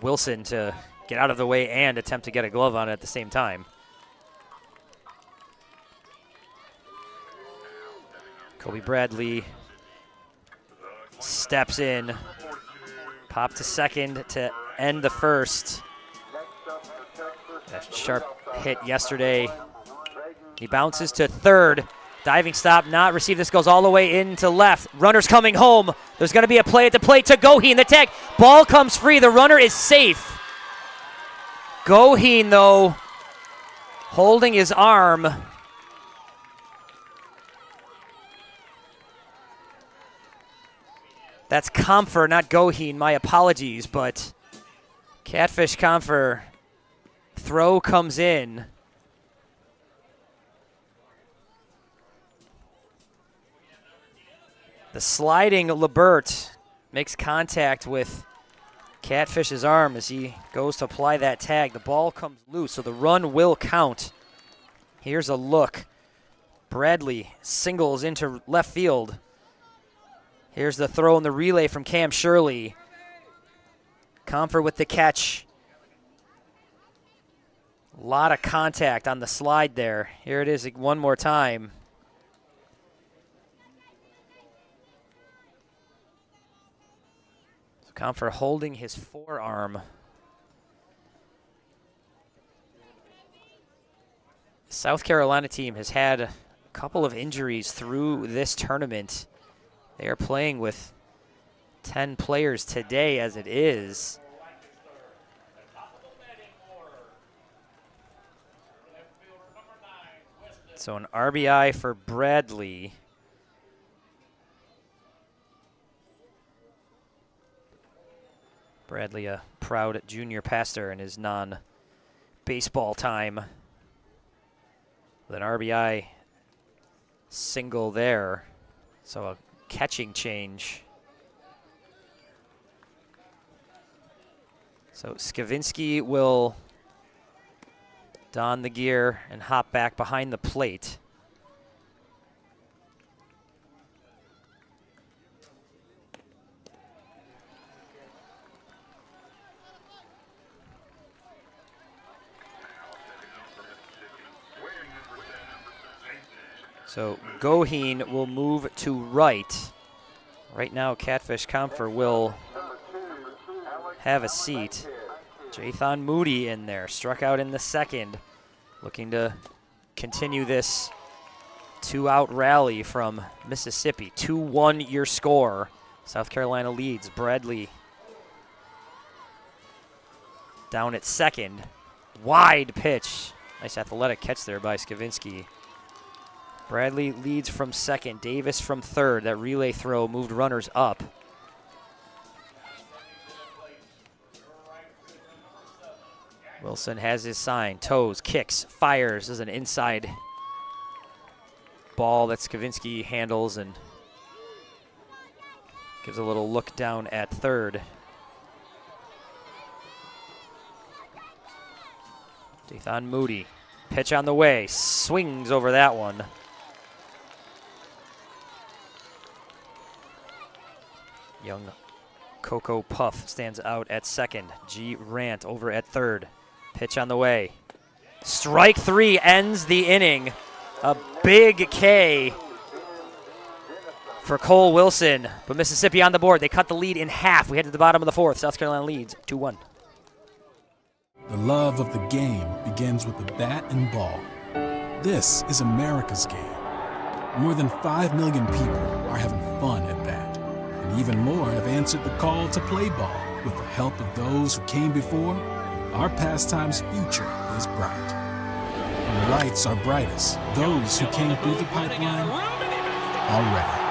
Wilson to get out of the way and attempt to get a glove on it at the same time. Kobe Bradley steps in, pop to second to end the first. That sharp hit yesterday. He bounces to third. Diving stop, not received. This goes all the way into left. Runner's coming home. There's going to be a play at the plate to Goheen. The tag. Ball comes free. The runner is safe. Goheen, though, holding his arm. That's Comfer, not Goheen. My apologies, but Catfish Comfer. Throw comes in. The sliding LeBert makes contact with Catfish's arm as he goes to apply that tag. The ball comes loose, so the run will count. Here's a look. Bradley singles into left field. Here's the throw and the relay from Cam Shirley. Comfort with the catch. A lot of contact on the slide there. Here it is one more time. Comfort holding his forearm. The South Carolina team has had a couple of injuries through this tournament. They are playing with 10 players today as it is. So an RBI for Bradley. Bradley, a proud junior pastor in his non-baseball time. With an RBI single there. So a catching change. So Skavinsky will don the gear and hop back behind the plate. So Goheen will move to right. Right now, Catfish Comfer will have a seat. Jathan Moody in there, struck out in the second, looking to continue this 2-out rally from Mississippi. 2-1 your score. South Carolina leads. Bradley down at second. Wide pitch. Nice athletic catch there by Skavinsky. Bradley leads from second. Davis from third. That relay throw moved runners up. Wilson has his sign. Toes, kicks, fires. This is an inside ball that Skavinsky handles and gives a little look down at third. Jathan Moody. Pitch on the way. Swings over that one. Young Coco Puff stands out at second. G. Rant over at third. Pitch on the way. Strike three ends the inning. A big K for Cole Wilson. But Mississippi on the board. They cut the lead in half. We head to the bottom of the fourth. South Carolina leads 2-1. The love of the game begins with the bat and ball. This is America's game. More than 5 million people are having fun at bat. And even more have answered the call to play ball. With the help of those who came before, our pastime's future is bright. When the lights are brightest, those who came through the pipeline are ready.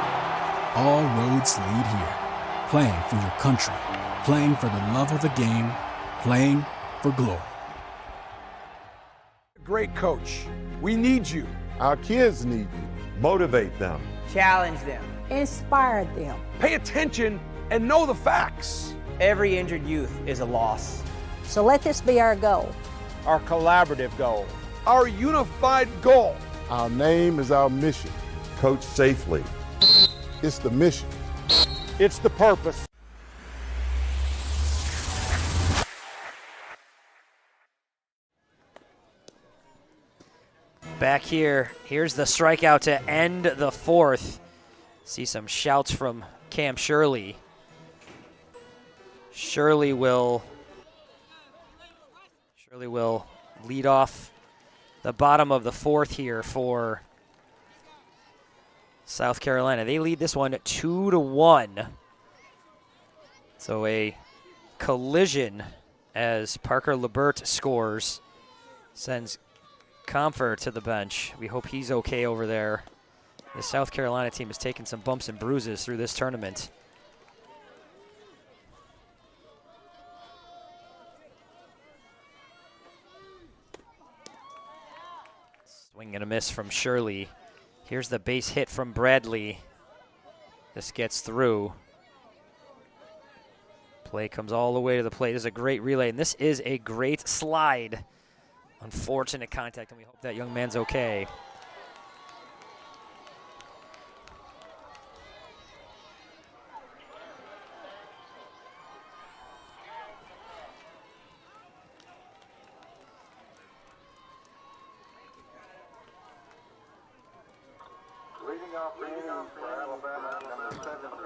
All roads lead here. Playing for your country, playing for the love of the game, playing for glory. Great coach. We need you. Our kids need you. Motivate them. Challenge them. Inspire them. Pay attention and know the facts. Every injured youth is a loss. So let this be our goal. Our collaborative goal. Our unified goal. Our name is our mission. Coach safely. It's the mission. It's the purpose. Back here, here's the strikeout to end the fourth. See some shouts from Cam Shirley. Shirley will lead off the bottom of the fourth here for South Carolina. They lead this one 2-1. So a collision as Parker Lebert scores, sends Comfer to the bench. We hope he's okay over there. The South Carolina team has taken some bumps and bruises through this tournament. Swing and a miss from Shirley. Here's the base hit from Bradley. This gets through. Play comes all the way to the plate. This is a great relay, and this is a great slide. Unfortunate contact, and we hope that young man's okay.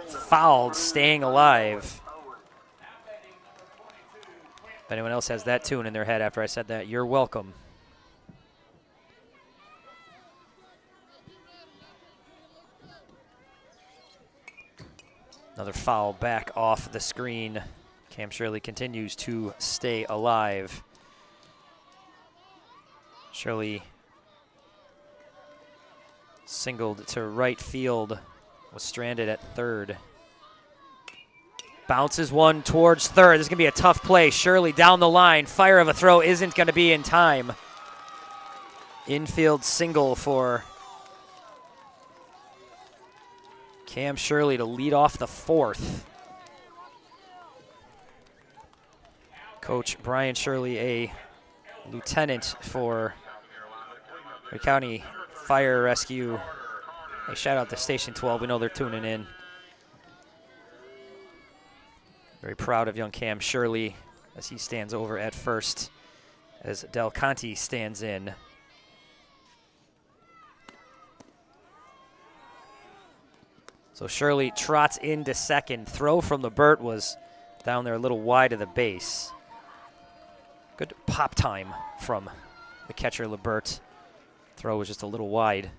Fouled, staying alive. If anyone else has that tune in their head after I said that, you're welcome. Another foul back off the screen. Cam Shirley continues to stay alive. Shirley singled to right field, was stranded at third. Bounces one towards third. This is going to be a tough play. Shirley down the line. Fire of a throw isn't going to be in time. Infield single for Cam Shirley to lead off the fourth. Coach Brian Shirley, a lieutenant for the County Fire Rescue. Hey, shout out to Station 12. We know they're tuning in. Very proud of young Cam Shirley as he stands over at first, as Del Conte stands in. So Shirley trots into second. Throw from the Burt was down there a little wide of the base. Good pop time from the catcher, LeBert. Throw was just a little wide.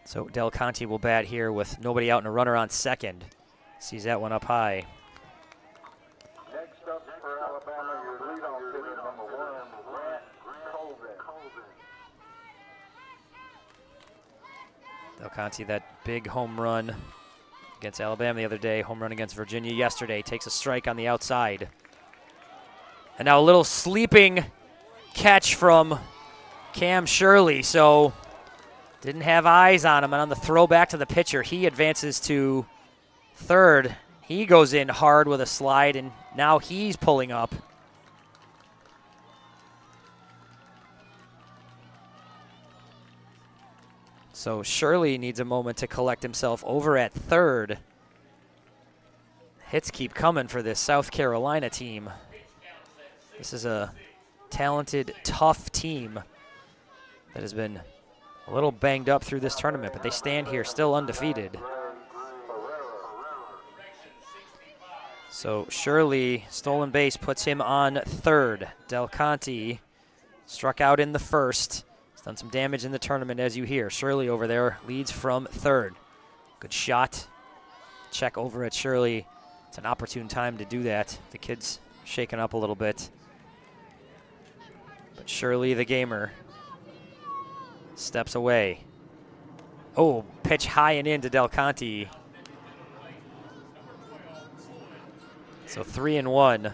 So Del Conte will bat here with nobody out and a runner on second. Sees that one up high. Next up for Alabama, your leadoff hitter, number 1, Grant Colvin. Del Conte, that big home run against Alabama the other day, home run against Virginia yesterday, takes a strike on the outside. And now a little sleeping catch from Cam Shirley, so didn't have eyes on him. And on the throw back to the pitcher, he advances to third. He goes in hard with a slide, and now he's pulling up. So Shirley needs a moment to collect himself over at third. Hits keep coming for this South Carolina team. This is a talented, tough team that has been a little banged up through this tournament, but they stand here still undefeated. So Shirley, stolen base, puts him on third. Del Conte struck out in the first. He's done some damage in the tournament, as you hear. Shirley over there leads from third. Good shot. Check over at Shirley. It's an opportune time to do that. The kid's shaken up a little bit. But Shirley, the gamer, steps away. Oh, pitch high and in to Del Conte. So 3-1.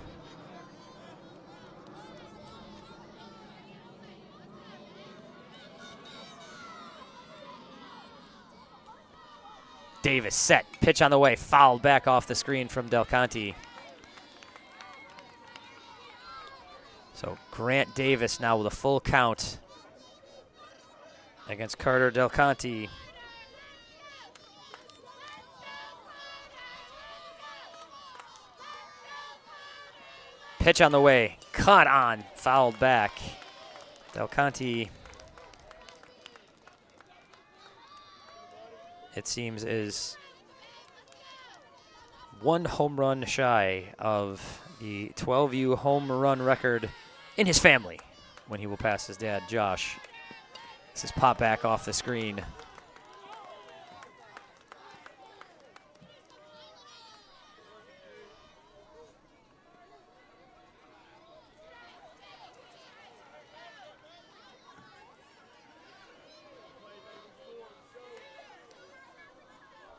Davis set, pitch on the way, fouled back off the screen from Del Conte. So Grant Davis now with a full count against Carter Del Conte. Pitch on the way, caught on, fouled back. Del Conte, it seems, is one home run shy of the 12U home run record in his family when he will pass his dad, Josh. This is pop back off the screen.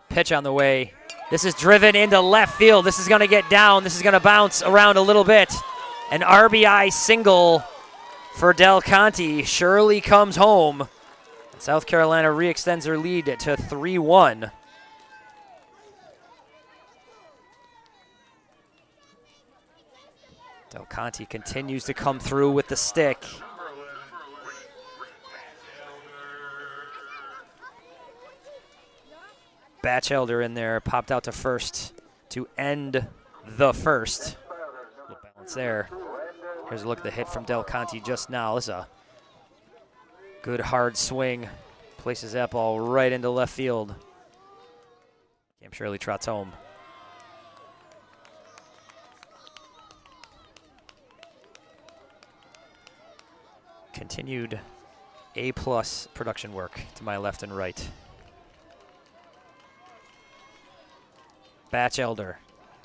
Pitch on the way. This is driven into left field. This is going to get down. This is going to bounce around a little bit. An RBI single for Del Conte. Shirley comes home. South Carolina re-extends their lead to 3-1. Del Conte continues to come through with the stick. Batchelder in there, popped out to first to end the first. Little balance there. Here's a look at the hit from Del Conte just now. This is a good hard swing. Places that ball right into left field. Cam Shirley trots home. Continued A+ production work to my left and right. Batchelder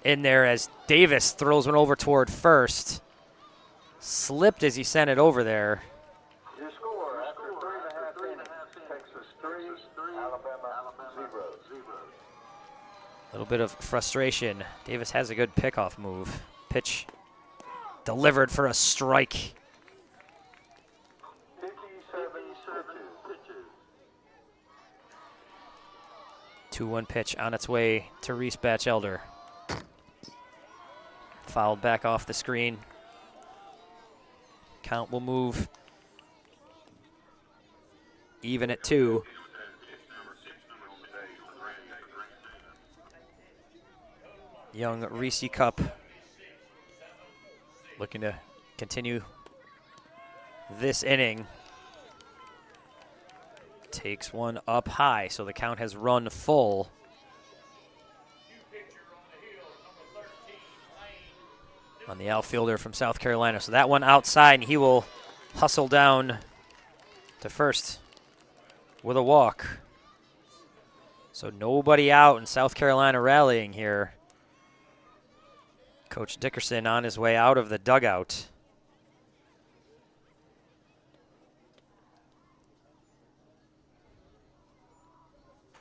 in there as Davis throws one over toward first. Slipped as he sent it over there. Your score after 3.5 innings, Texas 3, Alabama 0. A little bit of frustration. Davis has a good pickoff move. Pitch delivered for a strike. 57 pitches. 2-1 pitch on its way to Reese Batchelder. Fouled back off the screen. Count will move even at 2. Young Reese Cup looking to continue this inning. Takes one up high, so the count has run full. On the outfielder from South Carolina. So that one outside, and he will hustle down to first with a walk. So nobody out, and South Carolina rallying here. Coach Dickerson on his way out of the dugout.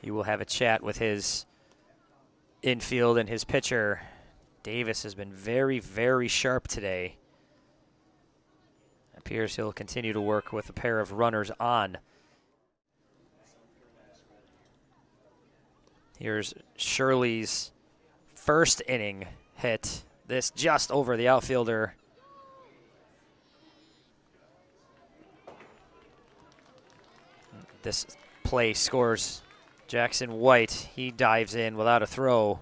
He will have a chat with his infield and his pitcher. Davis has been very, very sharp today. Appears he'll continue to work with a pair of runners on. Here's Shirley's first inning hit. This just over the outfielder. This play scores Jackson White. He dives in without a throw.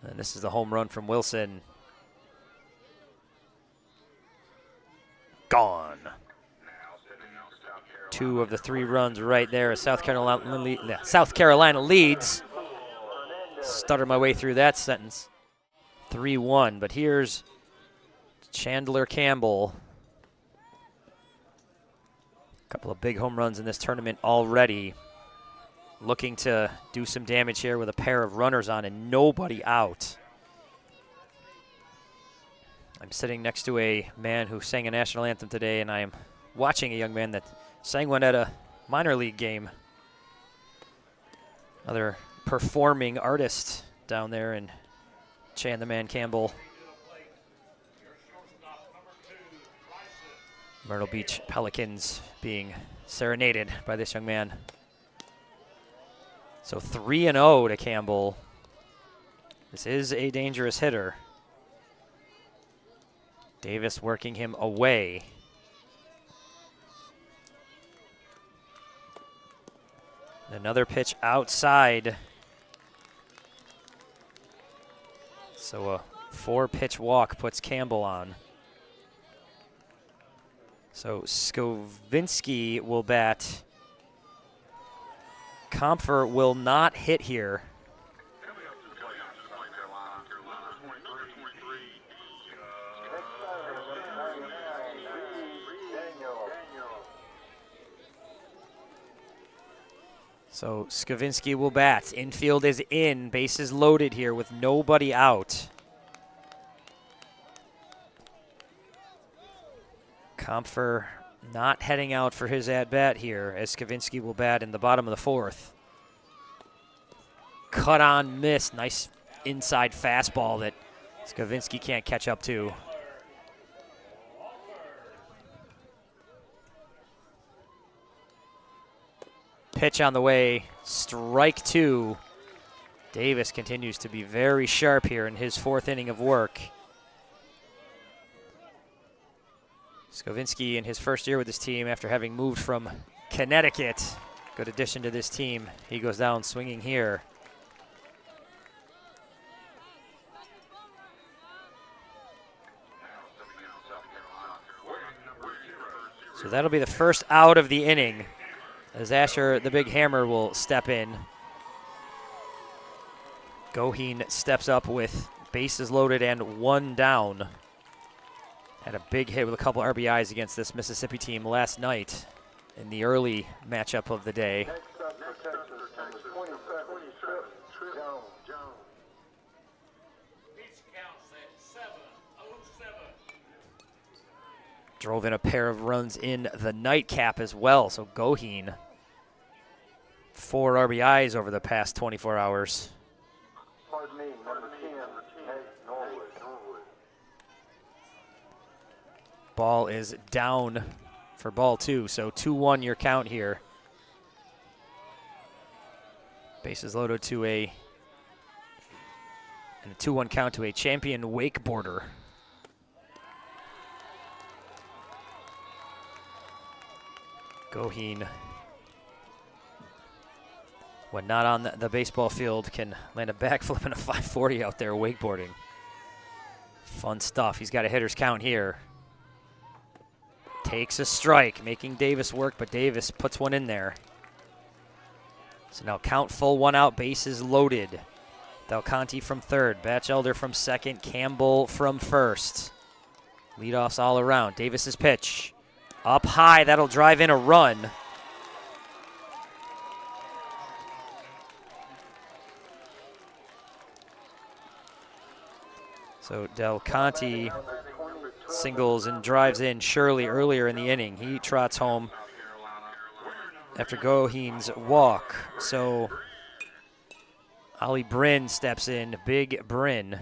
And this is the home run from Wilson. Gone. 2 of the 3 runs right there as South Carolina leads. Stutter my way through that sentence. 3-1, but here's Chandler Campbell. A couple of big home runs in this tournament already. Looking to do some damage here with a pair of runners on and nobody out. I'm sitting next to a man who sang a national anthem today, and I am watching a young man that sang one at a minor league game. Another performing artist down there in Chan the Man Campbell. Myrtle Beach Pelicans being serenaded by this young man. So 3-0 to Campbell. This is a dangerous hitter. Davis working him away. Another pitch outside. So a 4-pitch walk puts Campbell on. So Skovinski will bat. Comfer will not hit here. So Skavinsky will bat. Infield is in. Bases loaded here with nobody out. Comfer not heading out for his at-bat here as Skavinsky will bat in the bottom of the 4th. Cut on miss. Nice inside fastball that Skavinsky can't catch up to. Pitch on the way. Strike 2. Davis continues to be very sharp here in his 4th inning of work. Skovinski in his first year with this team after having moved from Connecticut. Good addition to this team. He goes down swinging here. So that'll be the first out of the inning as Asher, the big hammer, will step in. Goheen steps up with bases loaded and 1 down. Had a big hit with a couple RBIs against this Mississippi team last night in the early matchup of the day. Drove in a pair of runs in the nightcap as well. So Goheen, 4 RBIs over the past 24 hours. Ball is down for ball 2, so 2-1 your count here. Bases loaded to a 2-1 count to a champion wakeboarder. Goheen, when not on the baseball field, can land a backflip and a 540 out there wakeboarding. Fun stuff. He's got a hitter's count here. Takes a strike, making Davis work, but Davis puts one in there. So now count full, 1 out, bases loaded. Del Conte from third, Batchelder from second, Campbell from first. Leadoffs all around. Davis's pitch. Up high, that'll drive in a run. So Del Conte singles and drives in Shirley earlier in the inning. He trots home after Goheen's walk. So Ollie Bryn steps in, Big Bryn.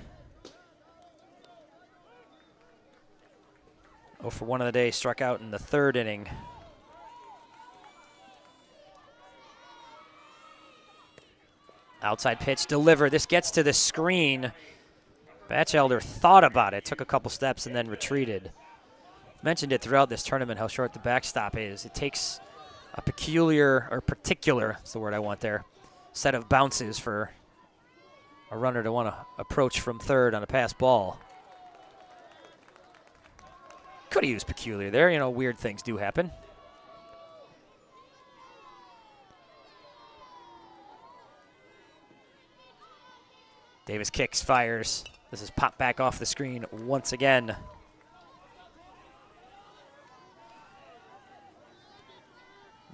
0 for 1 of the day, struck out in the third inning. Outside pitch delivered. This gets to the screen. Batchelder thought about it, took a couple steps, and then retreated. Mentioned it throughout this tournament how short the backstop is. It takes a particular, that's the word I want there, set of bounces for a runner to want to approach from third on a pass ball. Could have used peculiar there. You know, weird things do happen. Davis kicks, fires. This is popped back off the screen once again.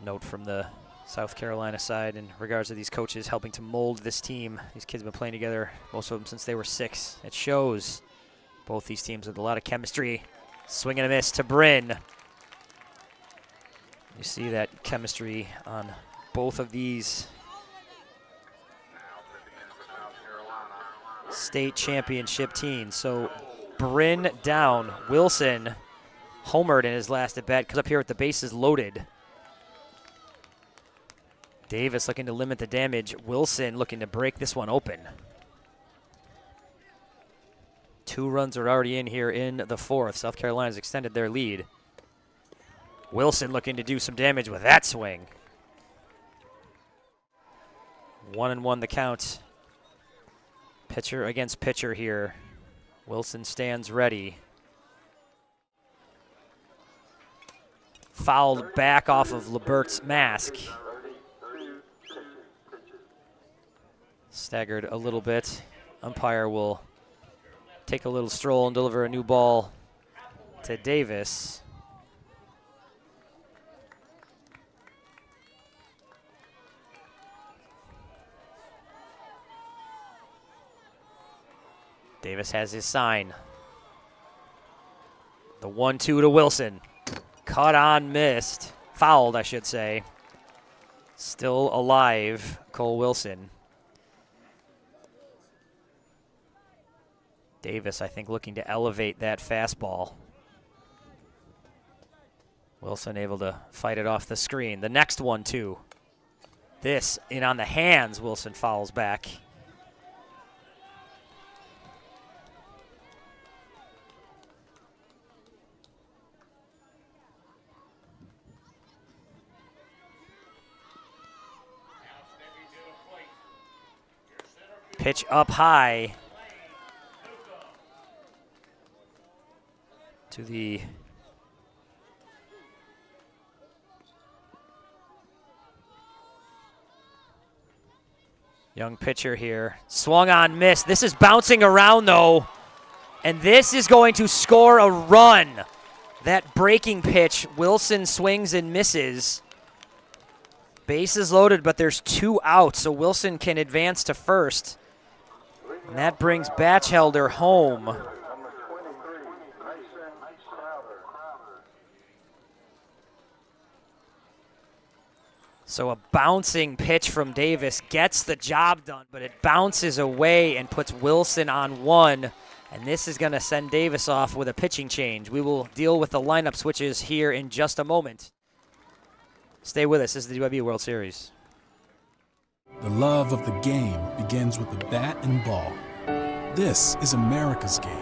Note from the South Carolina side in regards to these coaches helping to mold this team. These kids have been playing together, most of them since they were 6. It shows. Both these teams with a lot of chemistry. Swing and a miss to Bryn. You see that chemistry on both of these state championship teams. So Bryn down. Wilson homered in his last at bat, comes up here with the bases loaded. Davis looking to limit the damage. Wilson looking to break this one open. 2 runs are already in here in the 4th. South Carolina's extended their lead. Wilson looking to do some damage with that swing. 1-1 the count. Pitcher against pitcher here. Wilson stands ready. Fouled back off of LeBert's mask. Staggered a little bit. Umpire will take a little stroll and deliver a new ball to Davis. Davis has his sign. The 1-2 to Wilson. Caught on, missed. Fouled, I should say. Still alive, Cole Wilson. Davis, I think, looking to elevate that fastball. Wilson able to fight it off the screen. The next one, too. This in on the hands. Wilson fouls back. Pitch up high to the young pitcher here. Swung on, missed. This is bouncing around, though, and this is going to score a run. That breaking pitch, Wilson swings and misses. Bases loaded, but there's 2 outs, so Wilson can advance to first. And that brings Batchelder home. So a bouncing pitch from Davis gets the job done, but it bounces away and puts Wilson on 1. And this is going to send Davis off with a pitching change. We will deal with the lineup switches here in just a moment. Stay with us. This is the DYB World Series. The love of the game begins with the bat and ball. This is America's game.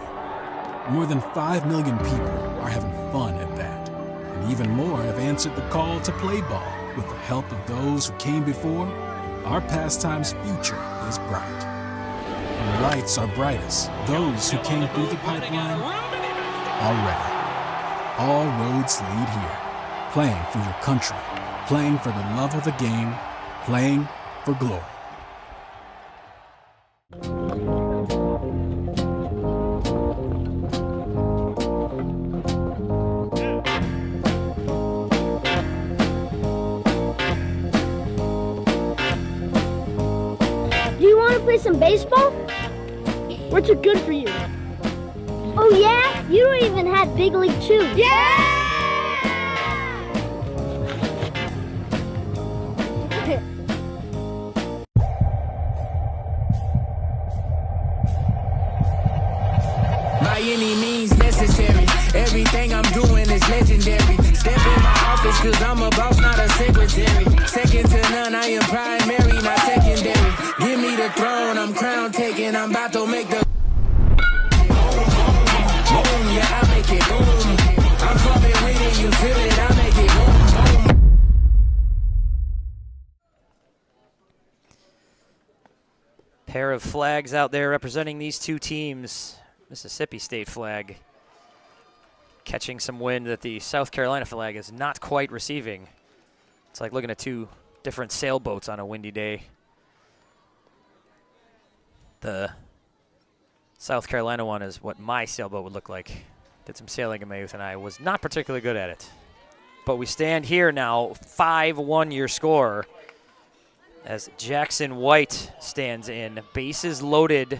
More than 5 million people are having fun at bat. And even more have answered the call to play ball. With the help of those who came before, our pastime's future is bright. When the lights are brightest, those who came through the pipeline are ready. All roads lead here. Playing for your country, playing for the love of the game, playing for glory. Do you want to play some baseball? What's it good for you? Oh yeah? You don't even have big league chew. Yeah! By any means necessary, everything I'm doing is legendary. Step in my office cause I'm a boss, not a secretary. Second to none, I am primary, not secondary. Give me the throne, I'm crown taking, I'm about to make the boom, yeah, I make it boom. I'm coming with it, you feel it, I make it boom, boom. Pair of flags out there representing these two teams. Mississippi State flag catching some wind that the South Carolina flag is not quite receiving. It's like looking at two different sailboats on a windy day. The South Carolina one is what my sailboat would look like. Did some sailing in my youth and I was not particularly good at it. But we stand here now, 5-1 your score as Jackson White stands in. Bases loaded.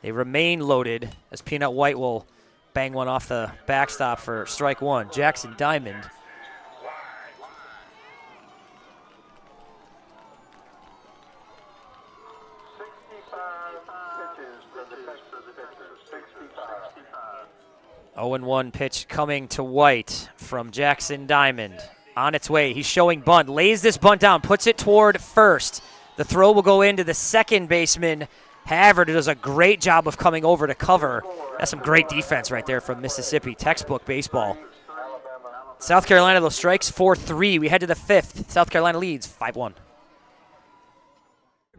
They remain loaded as Peanut White will bang one off the backstop for strike one. Jackson Diamond. Oh, 0-1 pitch coming to White from Jackson Diamond. On its way, he's showing bunt, lays this bunt down, puts it toward first. The throw will go into the second baseman, Havard does a great job of coming over to cover. That's some great defense right there from Mississippi. Textbook baseball. South Carolina, though, strikes 4-3. We head to the fifth. South Carolina leads 5-1.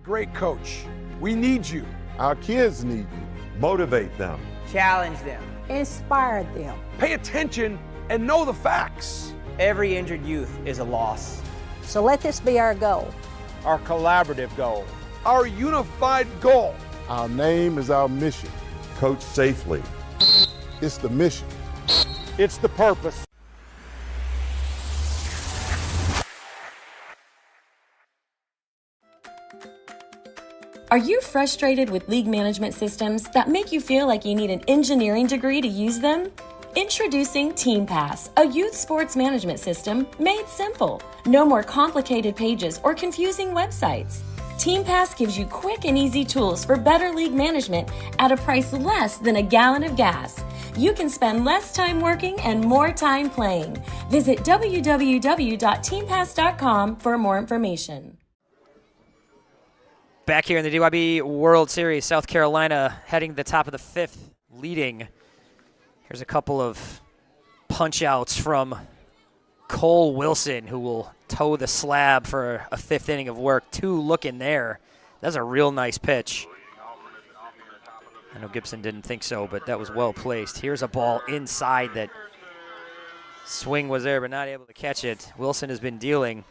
Great coach. We need you. Our kids need you. Motivate them. Challenge them. Inspire them. Pay attention and know the facts. Every injured youth is a loss. So let this be our goal. Our collaborative goal. Our unified goal. Our name is our mission. Coach safely. It's the mission. It's the purpose. Are you frustrated with league management systems that make you feel like you need an engineering degree to use them? Introducing TeamPass, a youth sports management system made simple. No more complicated pages or confusing websites. TeamPass gives you quick and easy tools for better league management at a price less than a gallon of gas. You can spend less time working and more time playing. Visit www.teampass.com for more information. Back here in the DYB World Series, South Carolina heading to the top of the fifth, leading. Here's a couple of punch-outs from Cole Wilson, who will toe the slab for a fifth inning of work. Two looking there. That's a real nice pitch. I know Gibson didn't think so, but that was well placed. Here's a ball inside that swing was there, but not able to catch it. Wilson has been dealing.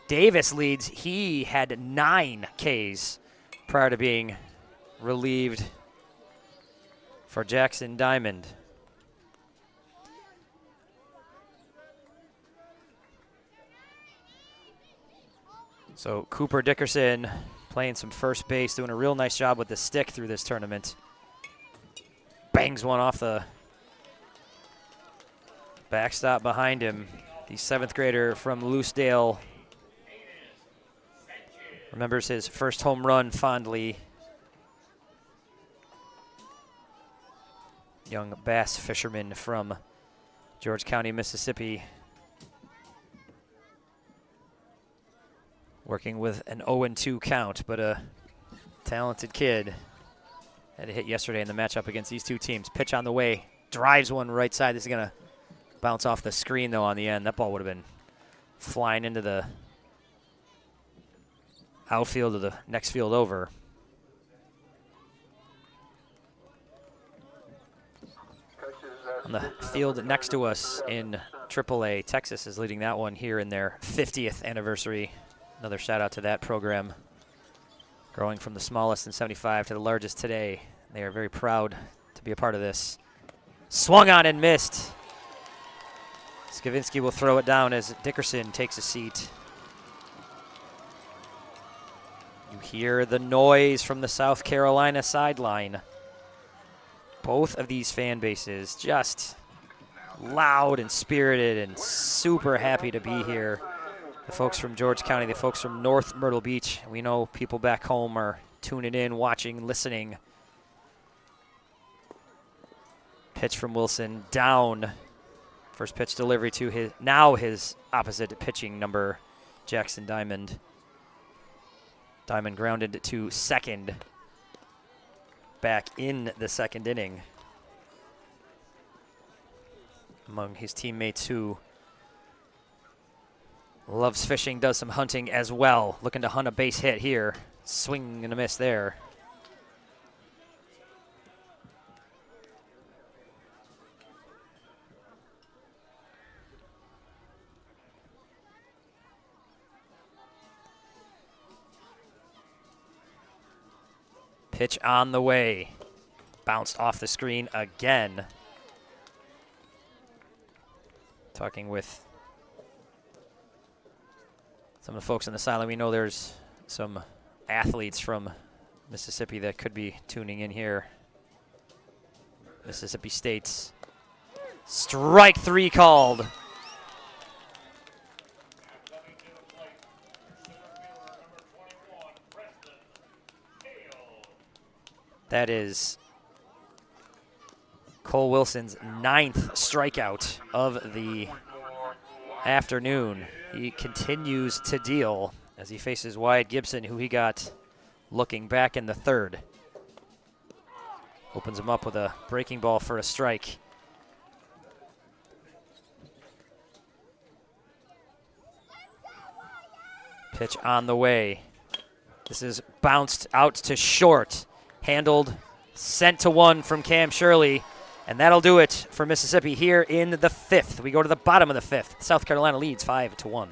Davis leads. He had 9 Ks prior to being relieved for Jackson Diamond. So Cooper Dickerson playing some first base, doing a real nice job with the stick through this tournament. Bangs one off the backstop behind him. The 7th grader from Loosedale remembers his first home run fondly. Young bass fisherman from George County, Mississippi. working with an 0-2 count, but a talented kid. Had a hit yesterday in the matchup against these two teams. Pitch on the way, drives one right side. This is going to bounce off the screen, though, on the end. That ball would have been flying into the outfield of the next field over. On the field next to us in AAA, Texas is leading that one here in their 50th anniversary. Another shout out to that program. Growing from the smallest in 75 to the largest today. They are very proud to be a part of this. Swung on and missed. Skavinsky will throw it down as Dickerson takes a seat. You hear the noise from the South Carolina sideline. Both of these fan bases just loud and spirited and super happy to be here. The folks from George County, the folks from North Myrtle Beach. We know people back home are tuning in, watching, listening. Pitch from Wilson, down. First pitch delivery to his opposite pitching number, Jackson Diamond. Diamond grounded to second. Back in the second inning. Among his teammates who loves fishing, does some hunting as well. Looking to hunt a base hit here. Swing and a miss there. Pitch on the way. Bounced off the screen again. Talking with some of the folks on the sideline. We know there's some athletes from Mississippi that could be tuning in here. Mississippi State's strike 3 called. That is Cole Wilson's 9th strikeout of the afternoon. He continues to deal as he faces Wyatt Gibson, who he got looking back in the third. Opens him up with a breaking ball for a strike. Pitch on the way. This is bounced out to short. Handled, sent to one from Cam Shirley, and that'll do it for Mississippi here in the 5th. We go to the bottom of the 5th. South Carolina leads 5-1.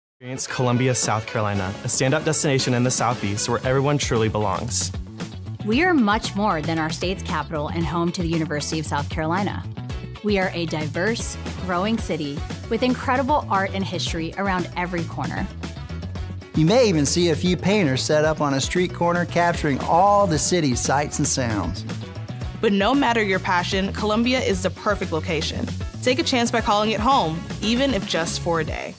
Experience Columbia, South Carolina, a standout destination in the Southeast where everyone truly belongs. We are much more than our state's capital and home to the University of South Carolina. We are a diverse, growing city with incredible art and history around every corner. You may even see a few painters set up on a street corner capturing all the city's sights and sounds. But no matter your passion, Columbia is the perfect location. Take a chance by calling it home, even if just for a day.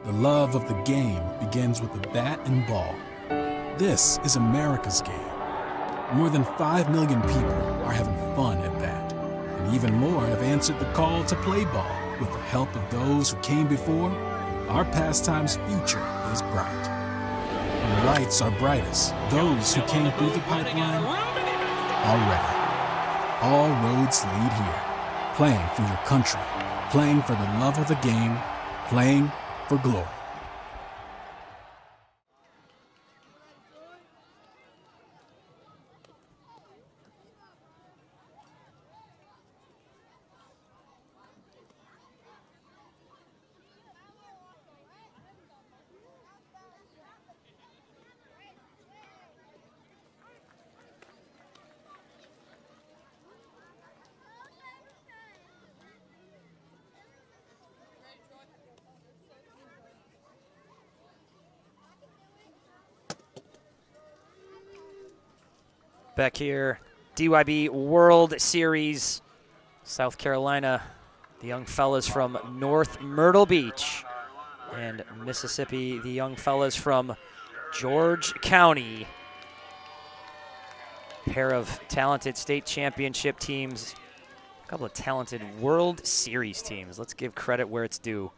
The love of the game begins with the bat and ball. This is America's game. More than 5 million people are having fun at bat. And even more have answered the call to play ball. With the help of those who came before, our pastime's future is bright. When the lights are brightest, those who came through the pipeline are ready. All roads lead here. Playing for your country, playing for the love of the game, playing for glory. Back here, DYB World Series, South Carolina. The young fellas from North Myrtle Beach and Mississippi, the young fellas from George County. Pair of talented state championship teams, a couple of talented World Series teams. Let's give credit where it's due.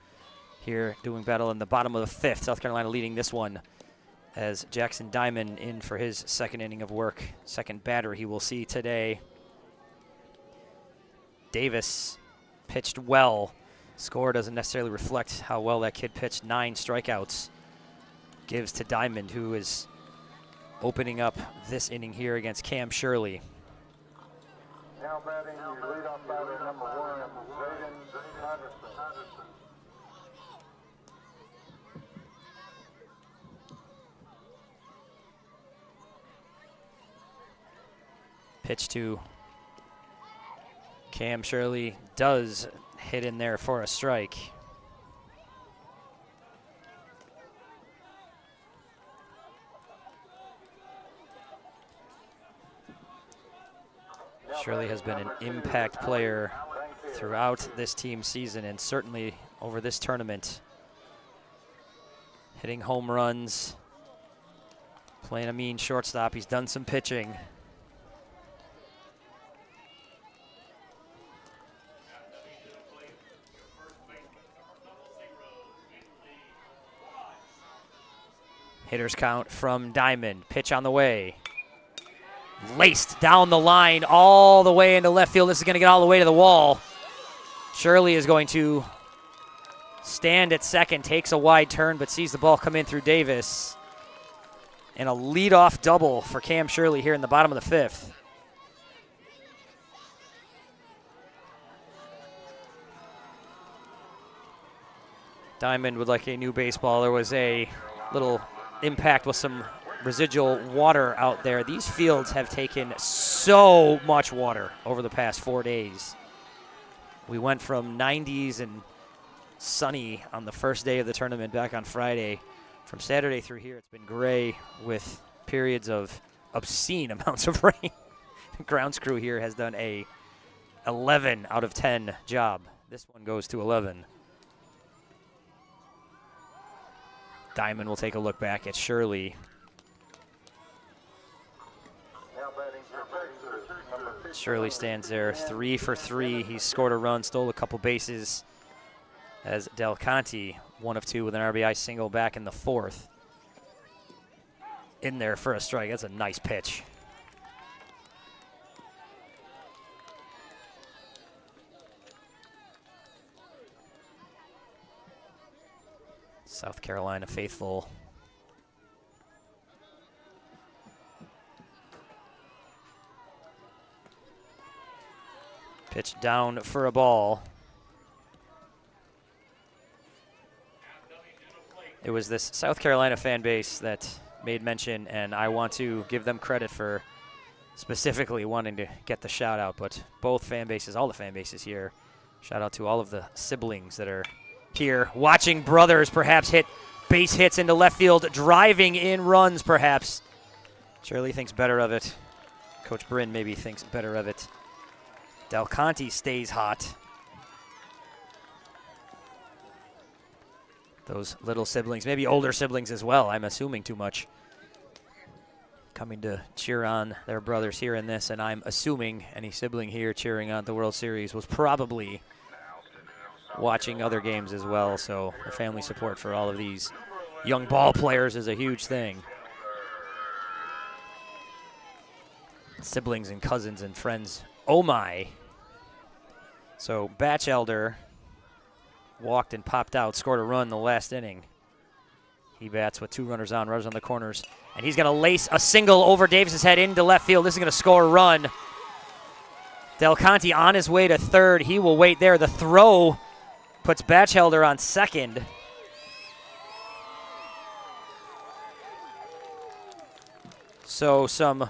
Here doing battle in the bottom of the fifth. South Carolina leading this one as Jackson Diamond in for his second inning of work. Second batter he will see today. Davis pitched well. Score doesn't necessarily reflect how well that kid pitched. 9 strikeouts. Gives to Diamond, who is opening up this inning here against Cam Shirley. Now batting your leadoff batter, number 1, Zayden Patterson. Pitch to Cam Shirley does hit in there for a strike. Shirley has been an impact player throughout this team season and certainly over this tournament. Hitting home runs, playing a mean shortstop. He's done some pitching. Hitters count from Diamond. Pitch on the way. Laced down the line all the way into left field. This is going to get all the way to the wall. Shirley is going to stand at second, takes a wide turn, but sees the ball come in through Davis. And a leadoff double for Cam Shirley here in the bottom of the fifth. Diamond would like a new baseball. There was a little impact with some residual water out there. These fields have taken so much water over the past 4 days. We went from 90s and sunny on the first day of the tournament back on Friday. From Saturday through here, it's been gray with periods of obscene amounts of rain. The grounds crew here has done a 11 out of 10 job. This one goes to 11. Diamond will take a look back at Shirley. Shirley stands there 3 for 3. He's scored a run, stole a couple bases as Del Conte, 1 of 2 with an RBI single back in the fourth. In there for a strike. That's a nice pitch. South Carolina faithful. Pitch down for a ball. It was this South Carolina fan base that made mention, and I want to give them credit for specifically wanting to get the shout out, but both fan bases, all the fan bases here, shout out to all of the siblings that are here, watching brothers perhaps hit base hits into left field, driving in runs perhaps. Shirley thinks better of it. Coach Bryn maybe thinks better of it. Del Conte stays hot. Those little siblings, maybe older siblings as well, I'm assuming too much, coming to cheer on their brothers here in this, and I'm assuming any sibling here cheering on the World Series was probably watching other games as well, so the family support for all of these young ball players is a huge thing. Siblings and cousins and friends, oh my. So Batchelder walked and popped out, scored a run in the last inning. He bats with 2 runners on, runners on the corners, and he's going to lace a single over Davis's head into left field. This is going to score a run. Del Conte on his way to third. He will wait there. The throw puts Batchelder on second. So some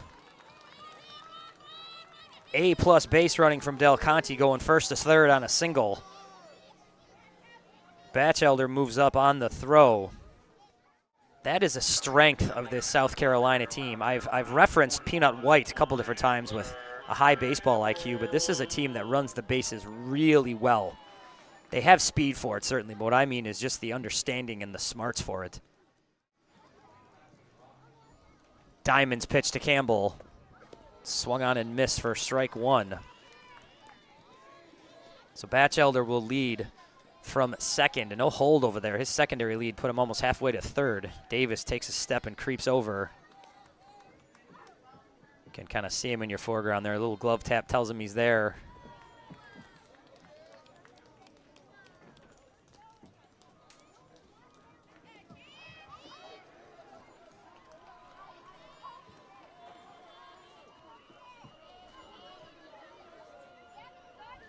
A-plus base running from Del Conte, going first to third on a single. Batchelder moves up on the throw. That is a strength of this South Carolina team. I've referenced Peanut White a couple different times with a high baseball IQ, but this is a team that runs the bases really well. They have speed for it, certainly, but what I mean is just the understanding and the smarts for it. Diamond's pitch to Campbell. Swung on and missed for strike one. So Batchelder will lead from second. And no hold over there. His secondary lead put him almost halfway to third. Davis takes a step and creeps over. You can kind of see him in your foreground there. A little glove tap tells him he's there.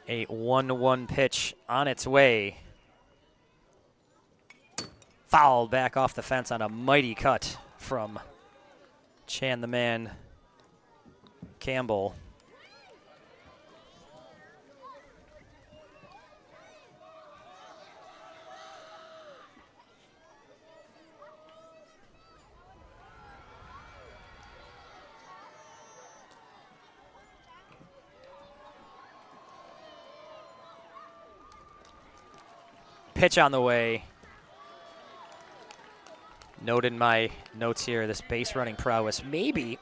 A 1-1 pitch on its way. Fouled back off the fence on a mighty cut from Chan the Man Campbell. Pitch on the way. Note in my notes here, this base running prowess. Maybe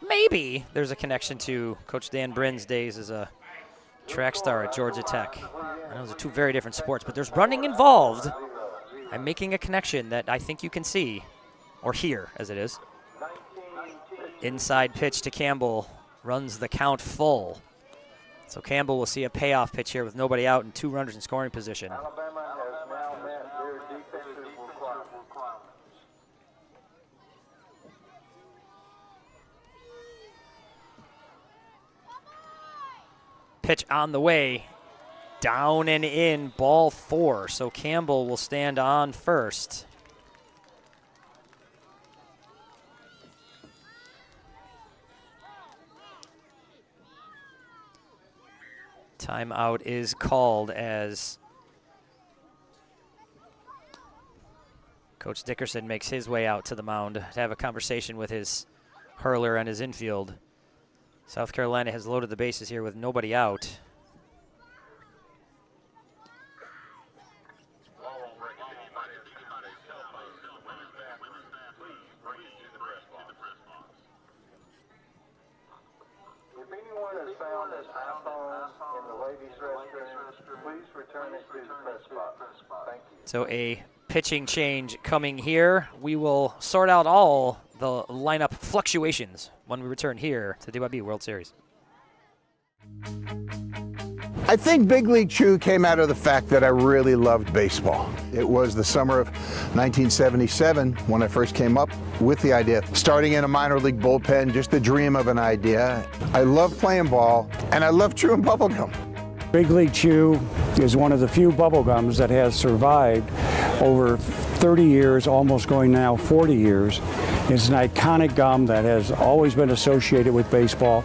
there's a connection to Coach Dan Brin's days as a track star at Georgia Tech. I know those are two very different sports, but there's running involved. I'm making a connection that I think you can see, or hear as it is. Inside pitch to Campbell, runs the count full. So Campbell will see a payoff pitch here with nobody out and 2 runners in scoring position. Pitch on the way, down and in, ball 4. So Campbell will stand on first. Timeout is called as Coach Dickerson makes his way out to the mound to have a conversation with his hurler and his infield. South Carolina has loaded the bases here with nobody out. If anyone has found this iPhone in the ladies' restroom, please return it to the press box. Thank you. So a pitching change coming here. We will sort out all the lineup fluctuations when we return here to the DYB World Series. I think Big League Chew came out of the fact that I really loved baseball. It was the summer of 1977 when I first came up with the idea. Starting in a minor league bullpen, just a dream of an idea. I love playing ball, and I love chewing bubblegum. Big League Chew is one of the few bubble gums that has survived over 30 years, almost going now 40 years. It's an iconic gum that has always been associated with baseball,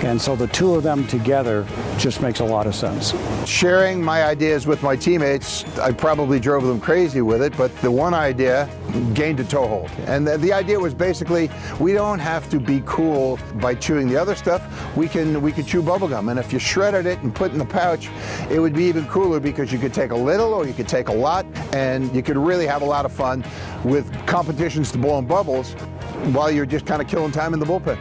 and so the two of them together just makes a lot of sense. Sharing my ideas with my teammates, I probably drove them crazy with it, but the one idea gained a toehold. And the idea was basically, we don't have to be cool by chewing the other stuff. We could chew bubblegum, and if you shredded it and put it in the pouch, it would be even cooler because you could take a little or you could take a lot, and you could really have a lot of fun with competitions to blowing bubbles while you're just kind of killing time in the bullpen.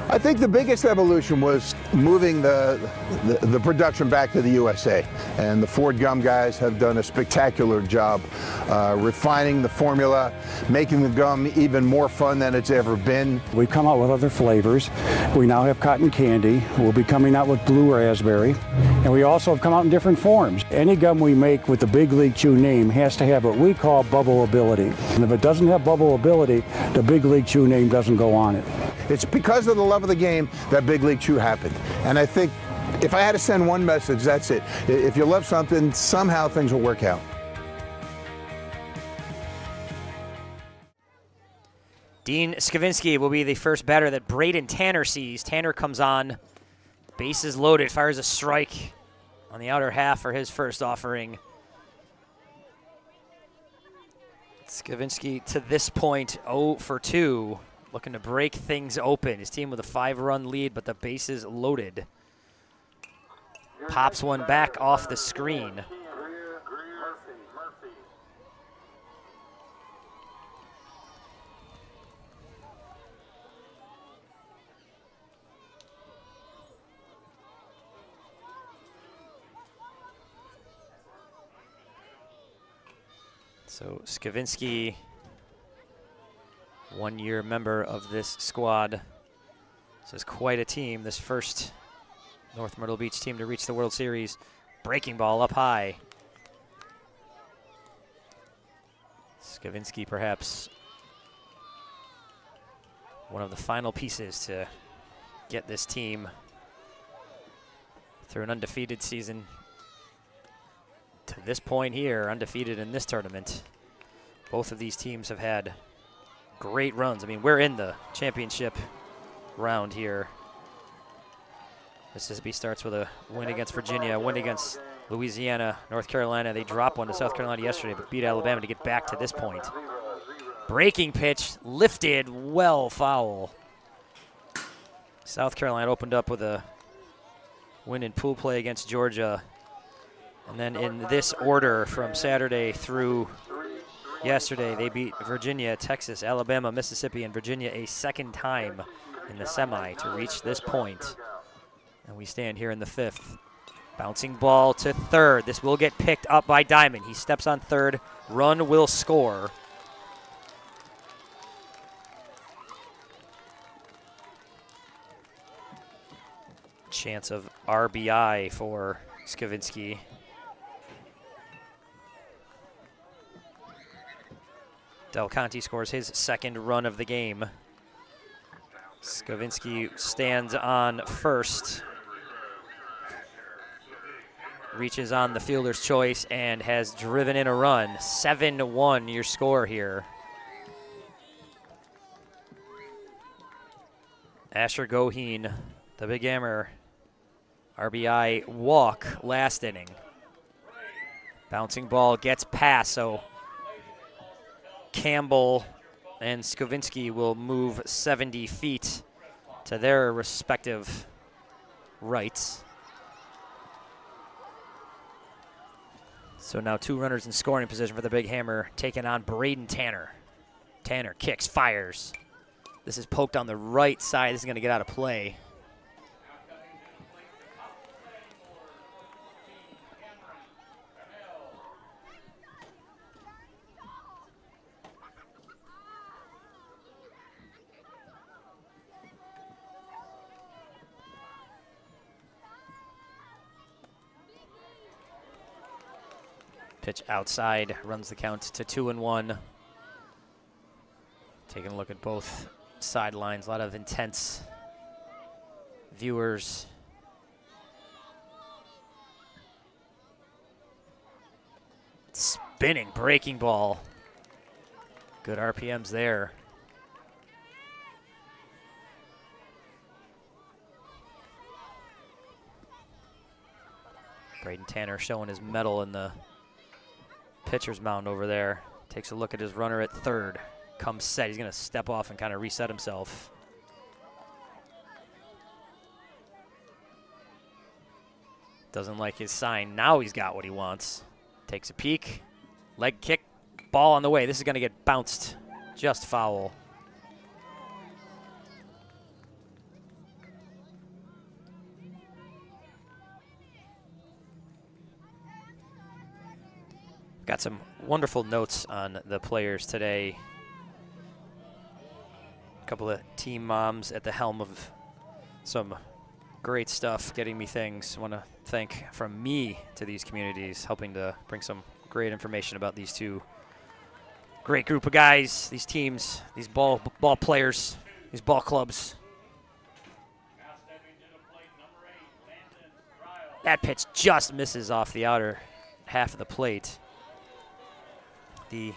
I think the biggest evolution was moving the production back to the USA, and the Ford Gum guys have done a spectacular job refining the formula, making the gum even more fun than it's ever been. We've come out with other flavors. We now have cotton candy. We'll be coming out with blue raspberry, and we also have come out in different forms. Any gum we make with the Big League Chew name has to have what we call bubbleability, and if it doesn't have bubbleability, the Big League Chew name doesn't go on it. It's because of the love of the game that Big League Chew happened. And I think if I had to send one message, that's it. If you love something, somehow things will work out. Dean Skavinsky will be the first batter that Braden Tanner sees. Tanner comes on, bases loaded, fires a strike on the outer half for his first offering. Skavinsky to this point 0 for 2. Looking to break things open. His team with a 5-run lead, but the bases loaded. Pops one back off the screen. So Skavinsky, one-year member of this squad. This is quite a team, this first North Myrtle Beach team to reach the World Series. Breaking ball up high. Skavinsky perhaps one of the final pieces to get this team through an undefeated season to this point here, undefeated in this tournament. Both of these teams have had great runs. I mean, we're in the championship round here. Mississippi starts with a win against Virginia, a win against Louisiana, North Carolina. They dropped one to South Carolina yesterday, but beat Alabama to get back to this point. Breaking pitch, lifted, well foul. South Carolina opened up with a win in pool play against Georgia. And then in this order from Saturday through yesterday, they beat Virginia, Texas, Alabama, Mississippi, and Virginia a second time in the semi to reach this point. And we stand here in the fifth. Bouncing ball to third. This will get picked up by Diamond. He steps on third. Run will score. Chance of RBI for Skavinsky. Del Conte scores his second run of the game. Skavinsky stands on first. Reaches on the fielder's choice and has driven in a run. 7-1 your score here. Asher Goheen, the big hammer, RBI walk last inning. Bouncing ball gets past, so Campbell and Skavinsky will move 70 feet to their respective rights. So now two runners in scoring position for the big hammer, taking on Braden Tanner. Tanner kicks, fires. This is poked on the right side. This is going to get out of play. Pitch outside, runs the count to 2-1. Taking a look at both sidelines, a lot of intense viewers. Spinning, breaking ball. Good RPMs there. Braden Tanner showing his mettle in the pitcher's mound over there. Takes a look at his runner at third. Comes set. He's going to step off and kind of reset himself. Doesn't like his sign. Now he's got what he wants. Takes a peek. Leg kick. Ball on the way. This is going to get bounced. Just foul. Got some wonderful notes on the players today. A couple of team moms at the helm of some great stuff, getting me things. I want to thank from me to these communities, helping to bring some great information about these two great group of guys, these teams, these ball players, these ball clubs. That pitch just misses off the outer half of the plate. The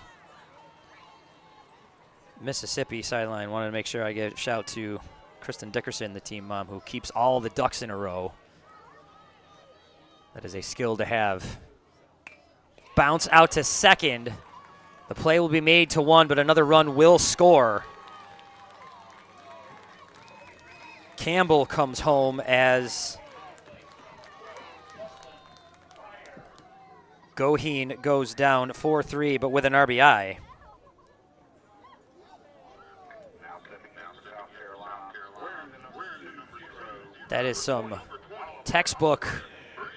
Mississippi sideline wanted to make sure I get a shout to Kristen Dickerson, the team mom, who keeps all the ducks in a row. That is a skill to have. Bounce out to second. The play will be made to one, but another run will score. Campbell comes home as Goheen goes down 4-3, but with an RBI. That is some textbook,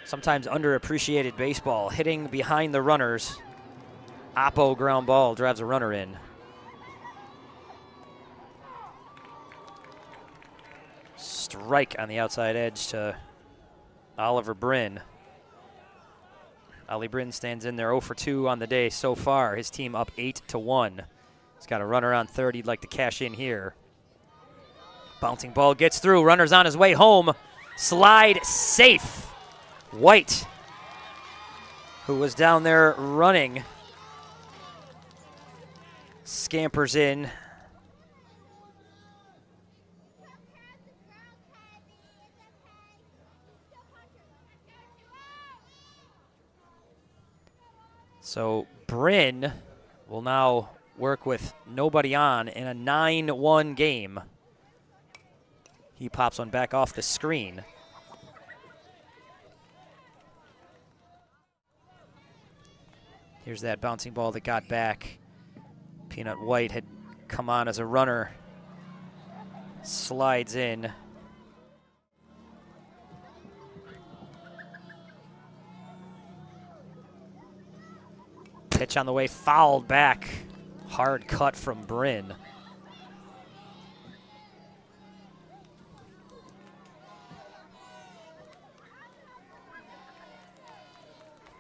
sometimes underappreciated baseball. Hitting behind the runners, Oppo ground ball drives a runner in. Strike on the outside edge to Oliver Bryn. Ollie Bryn stands in there 0 for 2 on the day so far. His team up 8-1. He's got a runner on third he'd like to cash in here. Bouncing ball gets through. Runner's on his way home. Slide safe. White, who was down there running, scampers in. So Bryn will now work with nobody on in a 9-1 game. He pops one back off the screen. Here's that bouncing ball that got back. Peanut White had come on as a runner. Slides in. Pitch on the way, fouled back. Hard cut from Bryn.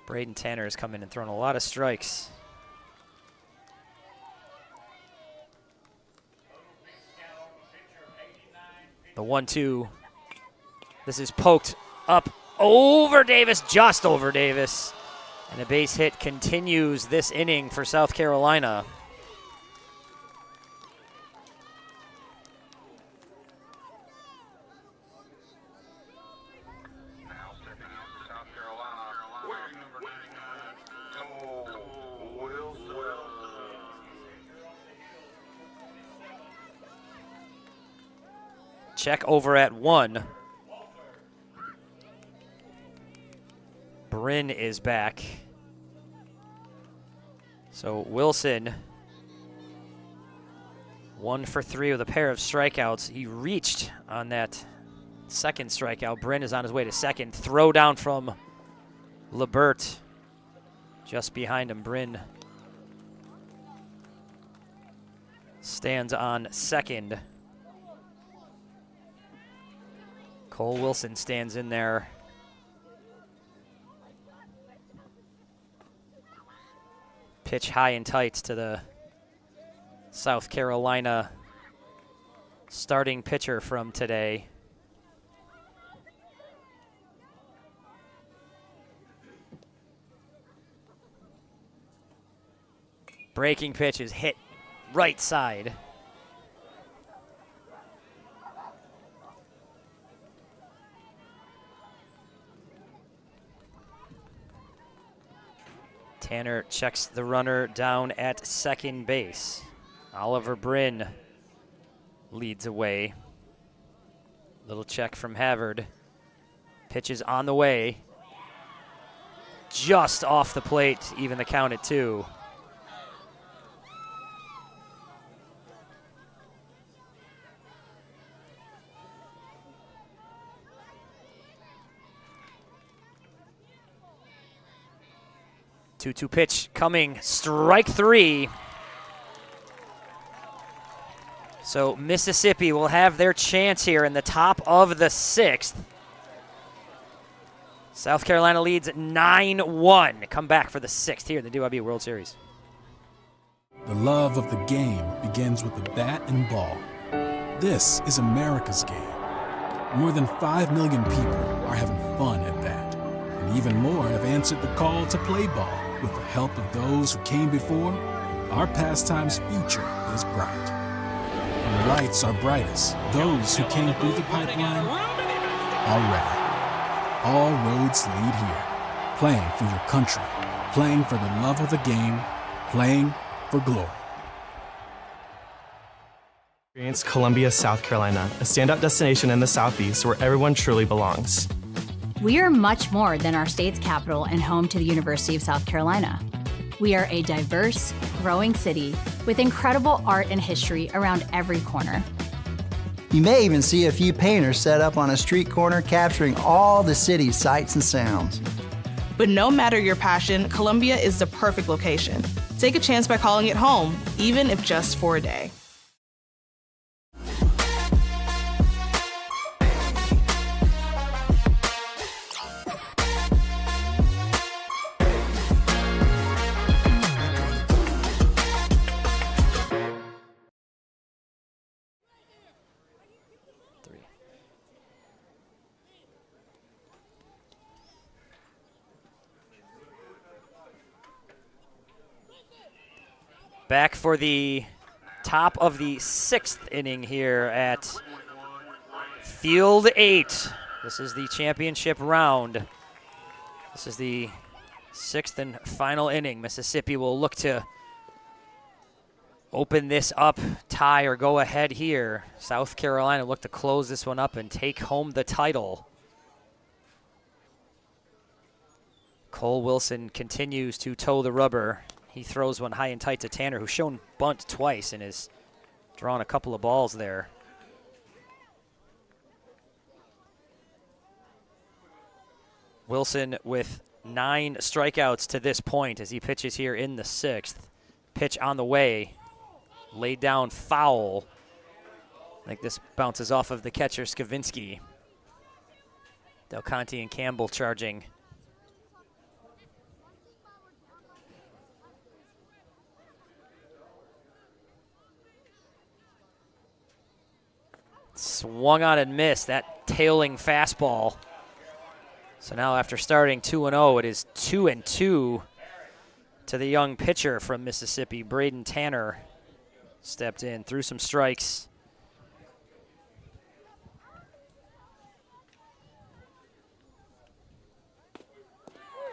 Braden Tanner has come in and thrown a lot of strikes. The 1-2. This is poked up over Davis, just over Davis. And a base hit continues this inning for South Carolina. Check over at 1. Bryn is back. So Wilson, 1 for 3 with a pair of strikeouts. He reached on that second strikeout. Bryn is on his way to second. Throw down from Lebert. Just behind him, Bryn stands on second. Cole Wilson stands in there. Pitch high and tight to the South Carolina starting pitcher from today. Breaking pitch is hit right side. Tanner checks the runner down at second base. Oliver Bryn leads away. Little check from Havard. Pitch is on the way. Just off the plate, even the count at 2. Two pitch coming, strike 3. So Mississippi will have their chance here in the top of the 6th. South Carolina leads 9-1. Come back for the 6th here in the DYB World Series. The love of the game begins with the bat and ball. This is America's game. More than 5 million people are having fun at bat. And even more have answered the call to play ball. With the help of those who came before, our pastime's future is bright. When the lights are brightest, those who came through the pipeline are ready. All roads lead here. Playing for your country, playing for the love of the game, playing for glory. Experience Columbia, South Carolina, a standout destination in the Southeast where everyone truly belongs. We are much more than our state's capital and home to the University of South Carolina. We are a diverse, growing city with incredible art and history around every corner. You may even see a few painters set up on a street corner capturing all the city's sights and sounds. But no matter your passion, Columbia is the perfect location. Take a chance by calling it home, even if just for a day. Back for the top of the 6th inning here at Field 8. This is the championship round. This is the 6th and final inning. Mississippi will look to open this up, tie, or go ahead here. South Carolina look to close this one up and take home the title. Cole Wilson continues to toe the rubber. He throws one high and tight to Tanner, who's shown bunt twice and has drawn a couple of balls there. Wilson with 9 strikeouts to this point as he pitches here in the 6th. Pitch on the way, laid down foul. I think this bounces off of the catcher, Skavinsky. Del Conte and Campbell charging. Swung on and missed, that tailing fastball. So now after starting 2-0, it is 2-2 to the young pitcher from Mississippi. Braden Tanner stepped in, threw some strikes.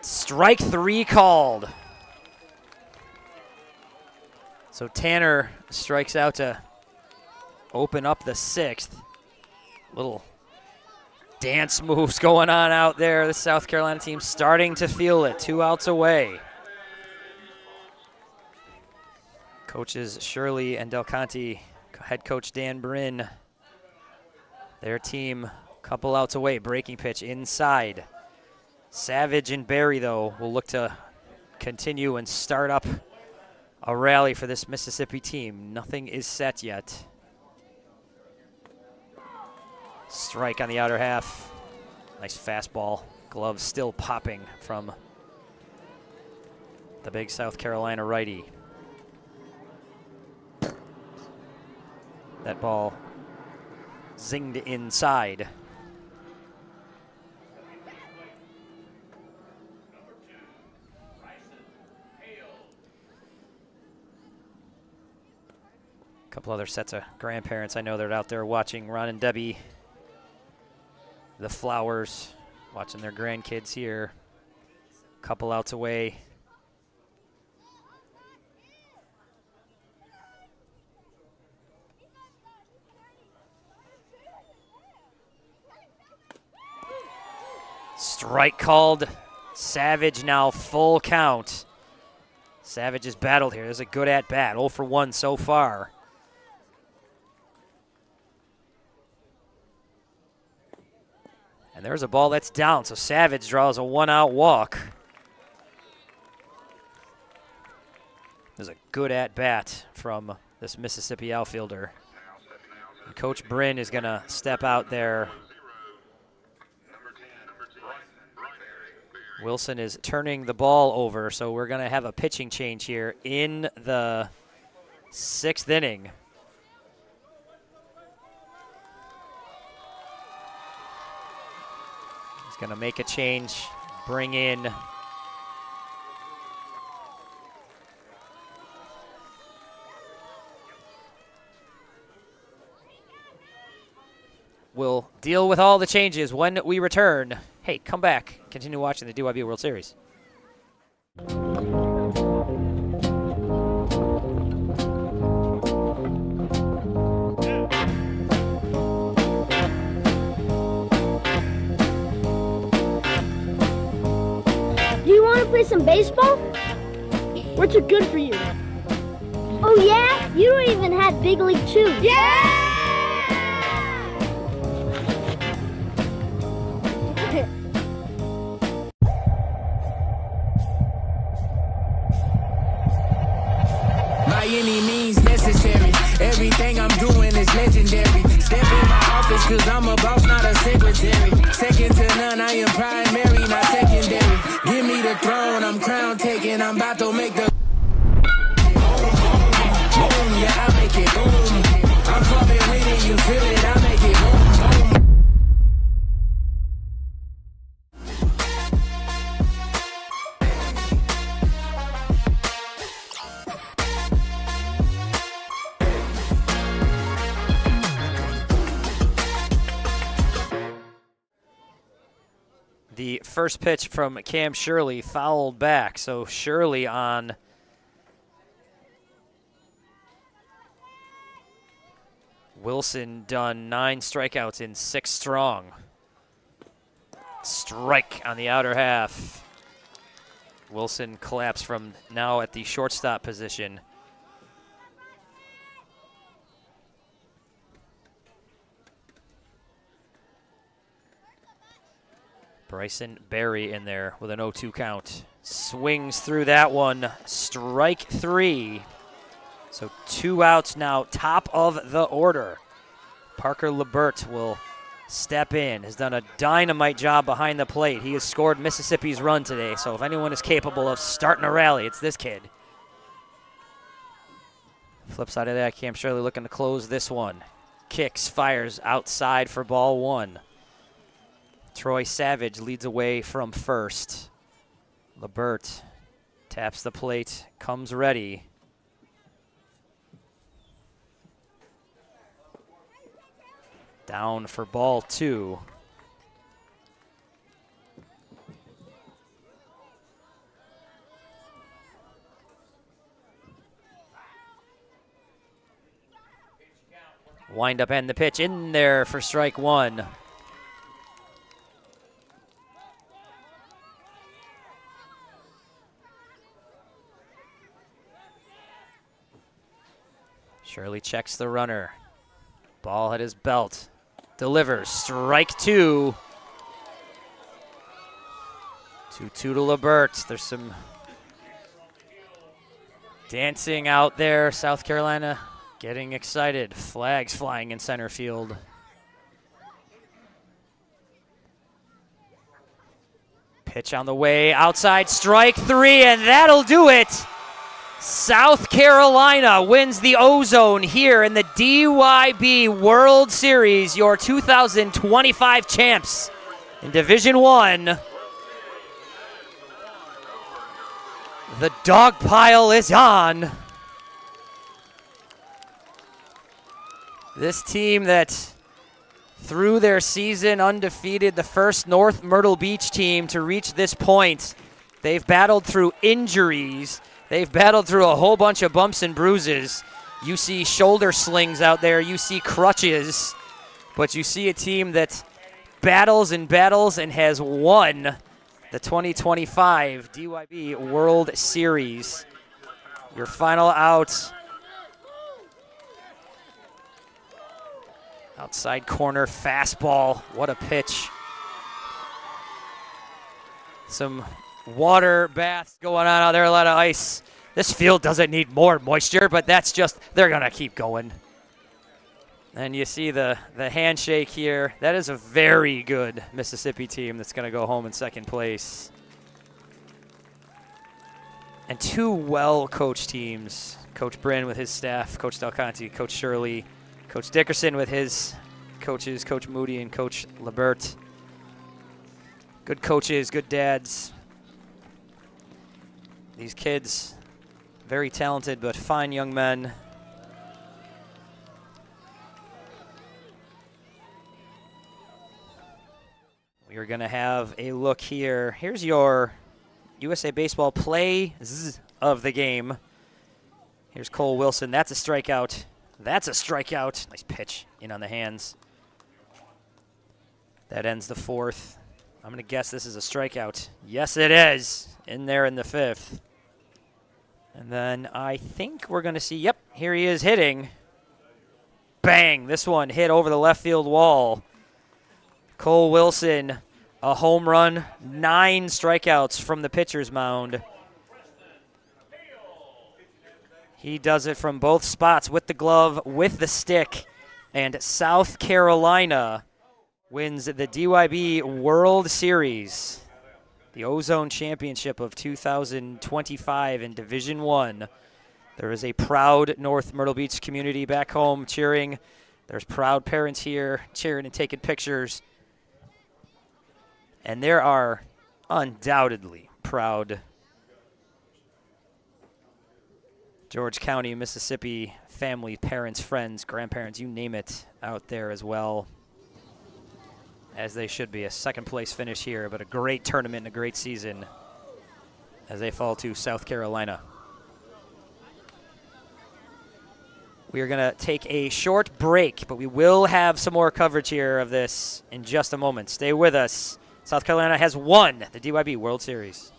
Strike 3 called. So Tanner strikes out to open up the 6th. Little dance moves going on out there. The South Carolina team starting to feel it. 2 outs away. Coaches Shirley and Del Conte, head coach Dan Bryn, their team a couple outs away. Breaking pitch inside. Savage and Barry, though, will look to continue and start up a rally for this Mississippi team. Nothing is set yet. Strike on the outer half. Nice fastball. Gloves still popping from the big South Carolina righty. That ball zinged inside. A couple other sets of grandparents I know that are out there watching. Ron and Debbie, the Flowers, watching their grandkids here. A couple outs away. Strike called. Savage now full count. Savage has battled here. There's a good at bat. 0 for 1 so far. And there's a ball that's down, so Savage draws a 1-out walk. There's a good at bat from this Mississippi outfielder. And Coach Bryn is going to step out there. Wilson is turning the ball over, so we're going to have a pitching change here in the 6th inning. He's going to make a change, bring in we'll deal with all the changes when we return. Hey, come back. Continue watching the DYB World Series. Do you want to play some baseball? What's it good for you? Oh yeah? You don't even have big league shoes. Yeah! office, cause I'm a boss, not a secretary. Second to none, I am primary, not secondary. Give me the throne, I'm crown taking, I'm about to make the boom, yeah, I make it boom. I'm coming with it, you feel it, I make it boom. The first pitch from Cam Shirley fouled back, so Shirley on Wilson done 9 strikeouts in 6 strong. Strike on the outer half. Wilson collapsed from now at the shortstop position. Bryson Berry in there with an 0-2 count. Swings through that one. Strike 3. So 2 outs now, top of the order. Parker Lebert will step in. Has done a dynamite job behind the plate. He has scored Mississippi's run today. So if anyone is capable of starting a rally, it's this kid. Flip side of that, Cam Shirley looking to close this one. Kicks, fires outside for ball 1. Troy Savage leads away from first. Lebert taps the plate, comes ready. Down for ball 2. Wind up and the pitch in there for strike 1. Shirley checks the runner. Ball at his belt. Delivers. Strike 2. 2-2 to Lebert. There's some dancing out there. South Carolina getting excited. Flags flying in center field. Pitch on the way. Outside. Strike 3, and that'll do it. South Carolina wins the Ozone here in the DYB World Series, your 2025 champs in Division I. The dog pile is on. This team that through their season undefeated, the first North Myrtle Beach team to reach this point. They've battled through injuries. They've battled through a whole bunch of bumps and bruises. You see shoulder slings out there. You see crutches. But you see a team that battles and battles and has won the 2025 DYB World Series. Your final out. Outside corner fastball. What a pitch. Some water baths going on out there, a lot of ice. This field doesn't need more moisture, but that's just, they're going to keep going. And you see the handshake here. That is a very good Mississippi team that's going to go home in second place. And 2 well-coached teams. Coach Bryn with his staff, Coach Del Conte, Coach Shirley, Coach Dickerson with his coaches, Coach Moody and Coach Lebert. Good coaches, good dads. These kids, very talented but fine young men. We are going to have a look here. Here's your USA Baseball plays of the game. Here's Cole Wilson. That's a strikeout. That's a strikeout. Nice pitch in on the hands. That ends the 4th. I'm going to guess this is a strikeout. Yes, it is. In there in the 5th. And then I think we're going to see, yep, here he is hitting. Bang. This one hit over the left field wall. Cole Wilson, a home run, 9 strikeouts from the pitcher's mound. He does it from both spots, with the glove, with the stick. And South Carolina wins the DYB World Series, the Ozone Championship of 2025 in Division I. There is a proud North Myrtle Beach community back home cheering. There's proud parents here cheering and taking pictures. And there are undoubtedly proud George County, Mississippi family, parents, friends, grandparents, you name it, out there as well, as they should be. A second place finish here, but a great tournament and a great season as they fall to South Carolina. We are going to take a short break, but we will have some more coverage here of this in just a moment. Stay with us. South Carolina has won the DYB World Series.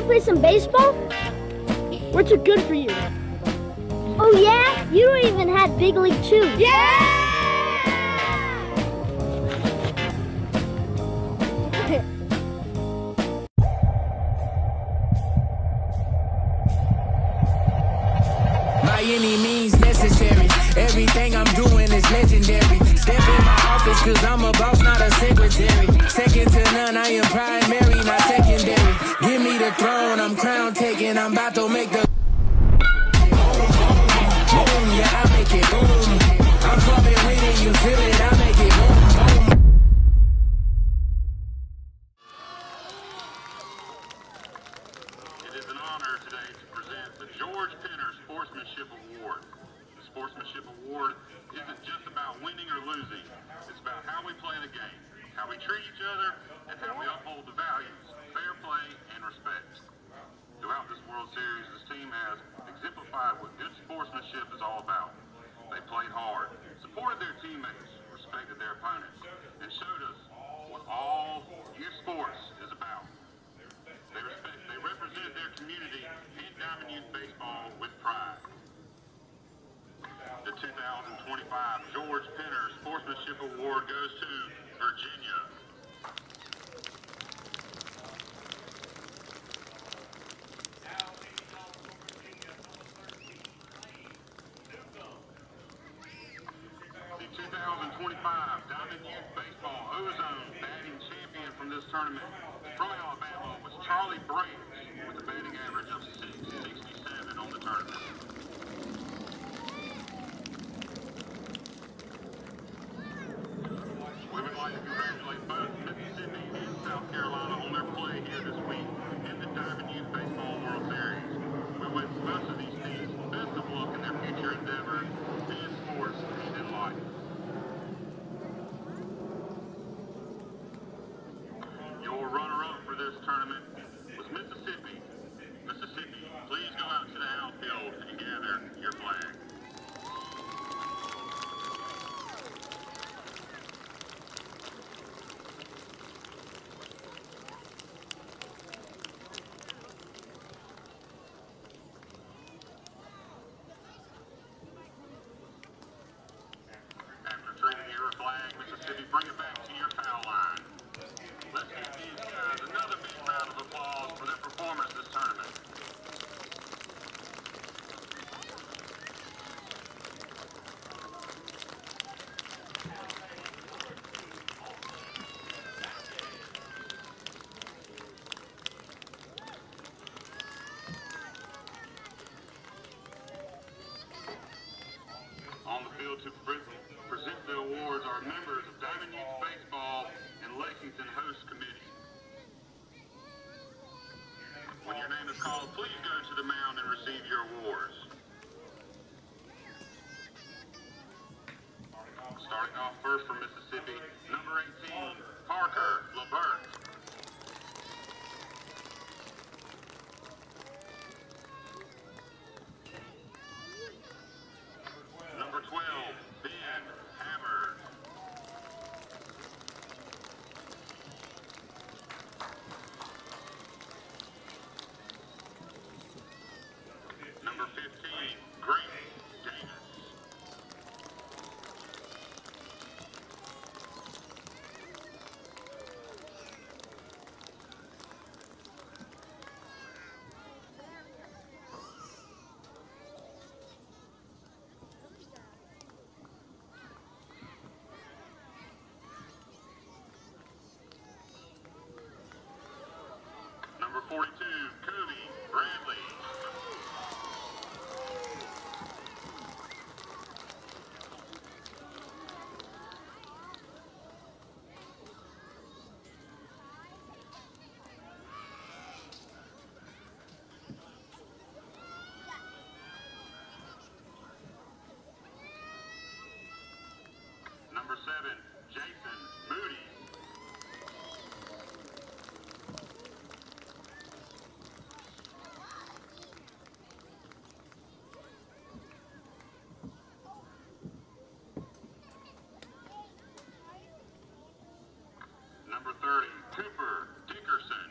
Play some baseball? We're too good for you. Oh yeah? You don't even have big league shoes. Yeah! By any means necessary, everything I'm doing is legendary. Step in my office cause I'm a boss, not a secretary. Second to none, I am primary, not secondary. Give me the throne, I'm crown taking, I'm about to make the boom, yeah, I make it boom. I'm coming with it, you feel it, I make it boom, boom. It is an honor today to present the George Penner Sportsmanship Award. The Sportsmanship Award isn't just about winning or losing. It's about how we play the game, how we treat each other, and how we uphold the values, fair play, and respect. Throughout this World Series, this team has exemplified what good sportsmanship is all about. They played hard, supported their teammates, respected their opponents, and showed us what all youth sports is about. They represent their community and Diamond Youth Baseball with pride. The 2025 George Penner Sportsmanship Award goes to Virginia. The 2025 Diamond Youth Baseball Ozone batting champion from this tournament from Alabama was Charlie Branch with a batting average of .667 on the tournament. We would like to congratulate both Mississippi and South Carolina on their play here this week in the Diamond Youth Baseball World Series. We wish most of these teams best of luck in their future endeavors in sports and in life. Your runner-up for this tournament was Mississippi. Mississippi, please go out to the outfield and gather Starting off first for Mississippi, number 18, Parker LeBert. Number 12, Ben Hammers. Number 15, Grant Davis. Number 42, Cody Bradley. Number 7, Jason Moody. Number 30, Cooper Dickerson.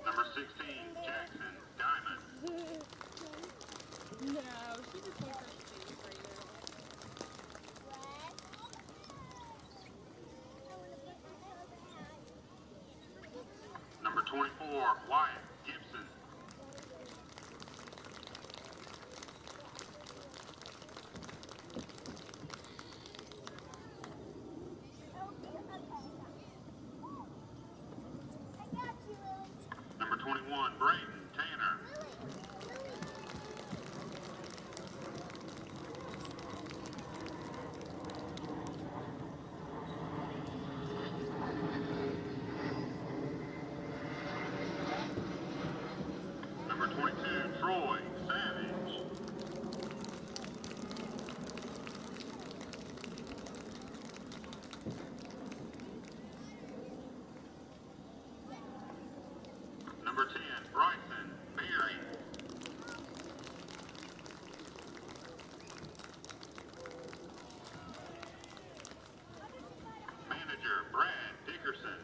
Number 16, Jackson Diamond. Number 24, Wyatt Gibson. Number 21, Brayden Tanner. Number 22, Troy Savage. Number 10, Bryson Berry. Manager, Brad Dickerson.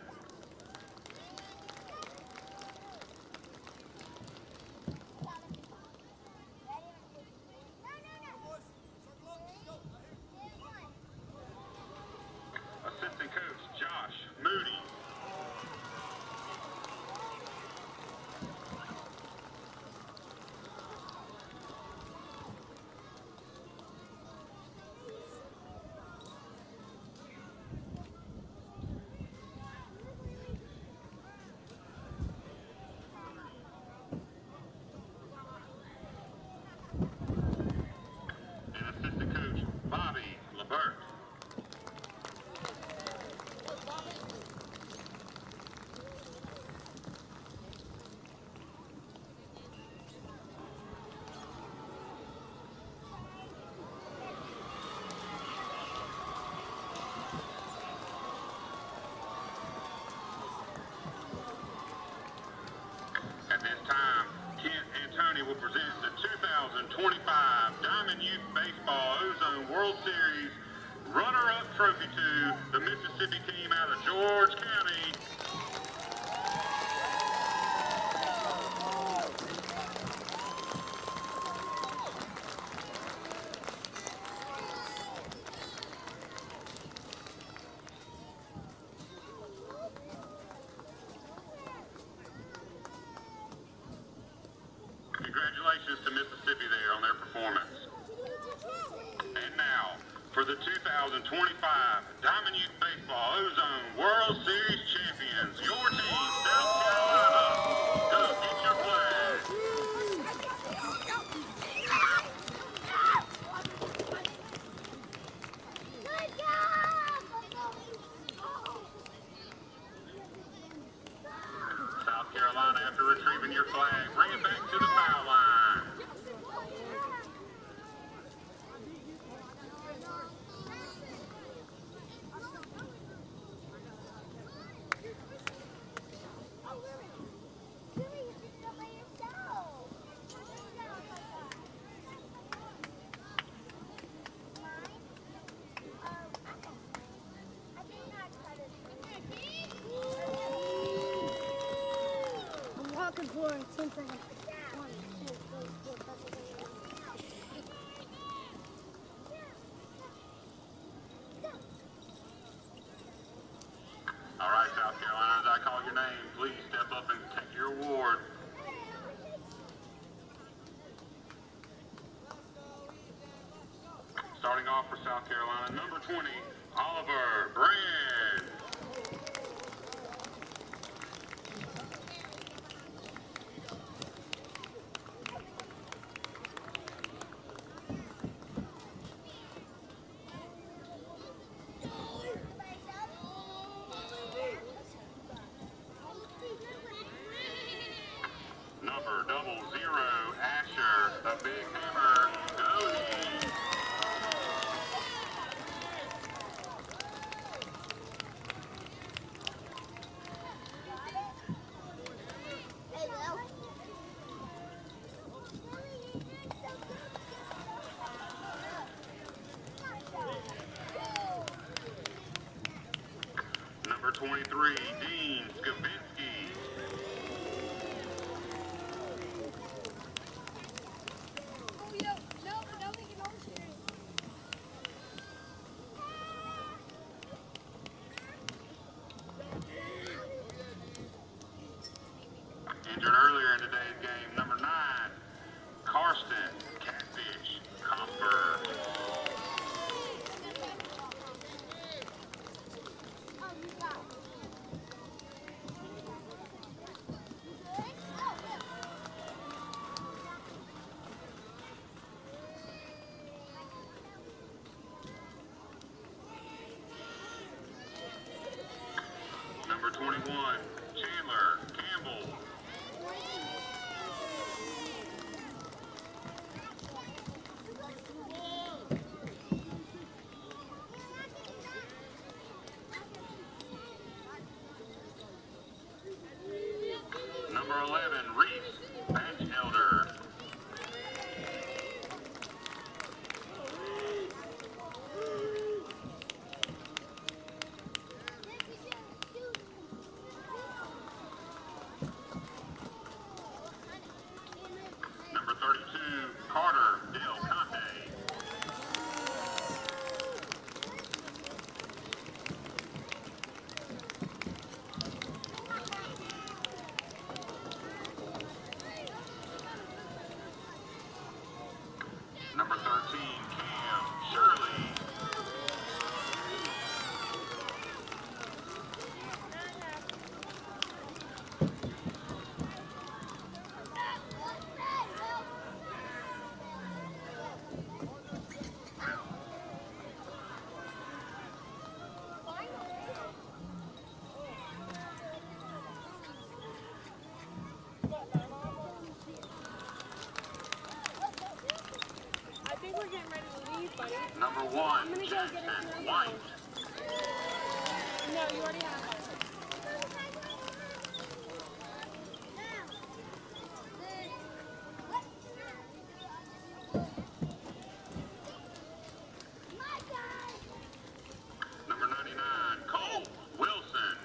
Assistant coach, Josh Moody. And assistant coach, Bobby LeBert. At this time, Kent and Tony will present the 2025 Diamond Youth Baseball Ozone World Series runner-up trophy to the Mississippi team out of George County. Congratulations to Mississippi there on their performance. And now, for the 2025 Diamond Youth Baseball Ozone World Series kind of boring since I have 1, 2, 3, 4, 5, 6, 7. All right, South Carolina, as I call your name, please step up and take your award. Starting off for South Carolina, number 20, Oliver Brand. Number 00, Asher, the Big Hammer, Goody. Number 23, Dean Skavinsky. Injured earlier in today's game, number 9, Karsten Catfish Comfort. Number 21, Chandler Campbell. Number 11, Reese Batchelder. Number 32, Carter Del Conte. Number 13, Cam Shirley. Number 1, Jackson White. No, you already have one. Number 99, Cole Wilson.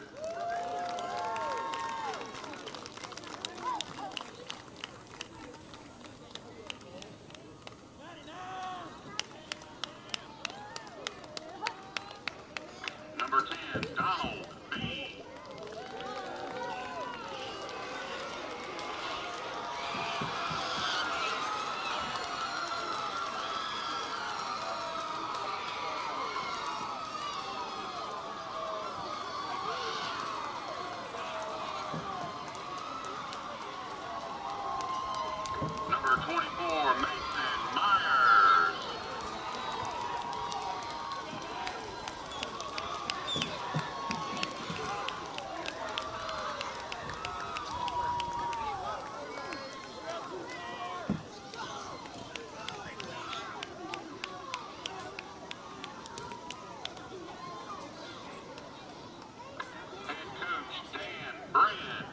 Number 10, Donald B. Number 24, Mason Myers. Head coach Dan Brand.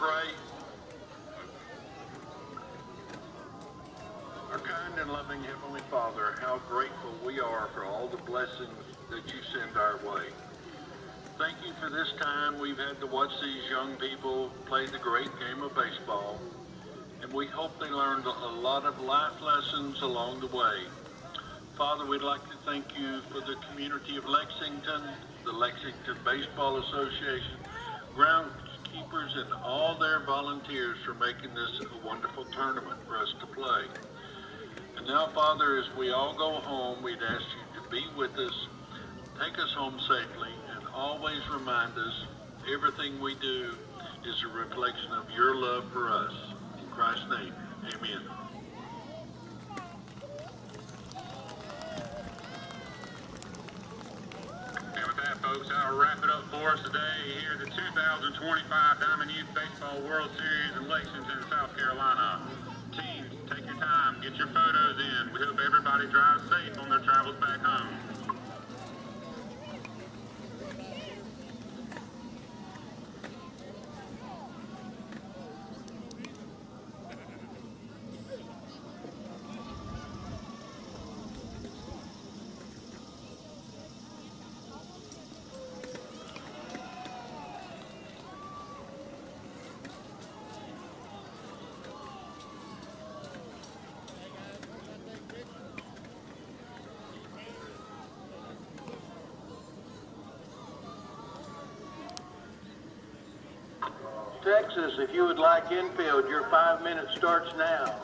pray. Our kind and loving Heavenly Father, how grateful we are for all the blessings that you send our way. Thank you for this time we've had to watch these young people play the great game of baseball, and we hope they learned a lot of life lessons along the way. Father, we'd like to thank you for the community of Lexington, the Lexington Baseball Association, groundskeepers, and all their volunteers for making this a wonderful tournament for us to play. And now, Father, as we all go home, we'd ask you to be with us, take us home safely, and always remind us everything we do is a reflection of your love for us. In Christ's name, amen. And with that, folks, I'll wrap it up for us today here at the 2025 Diamond Youth Baseball World Series in Lexington, South Carolina. Teams, take your time, get your photos in. We hope everybody drives safe on their travels back home. Texas, if you would like infield, your 5 minutes starts now.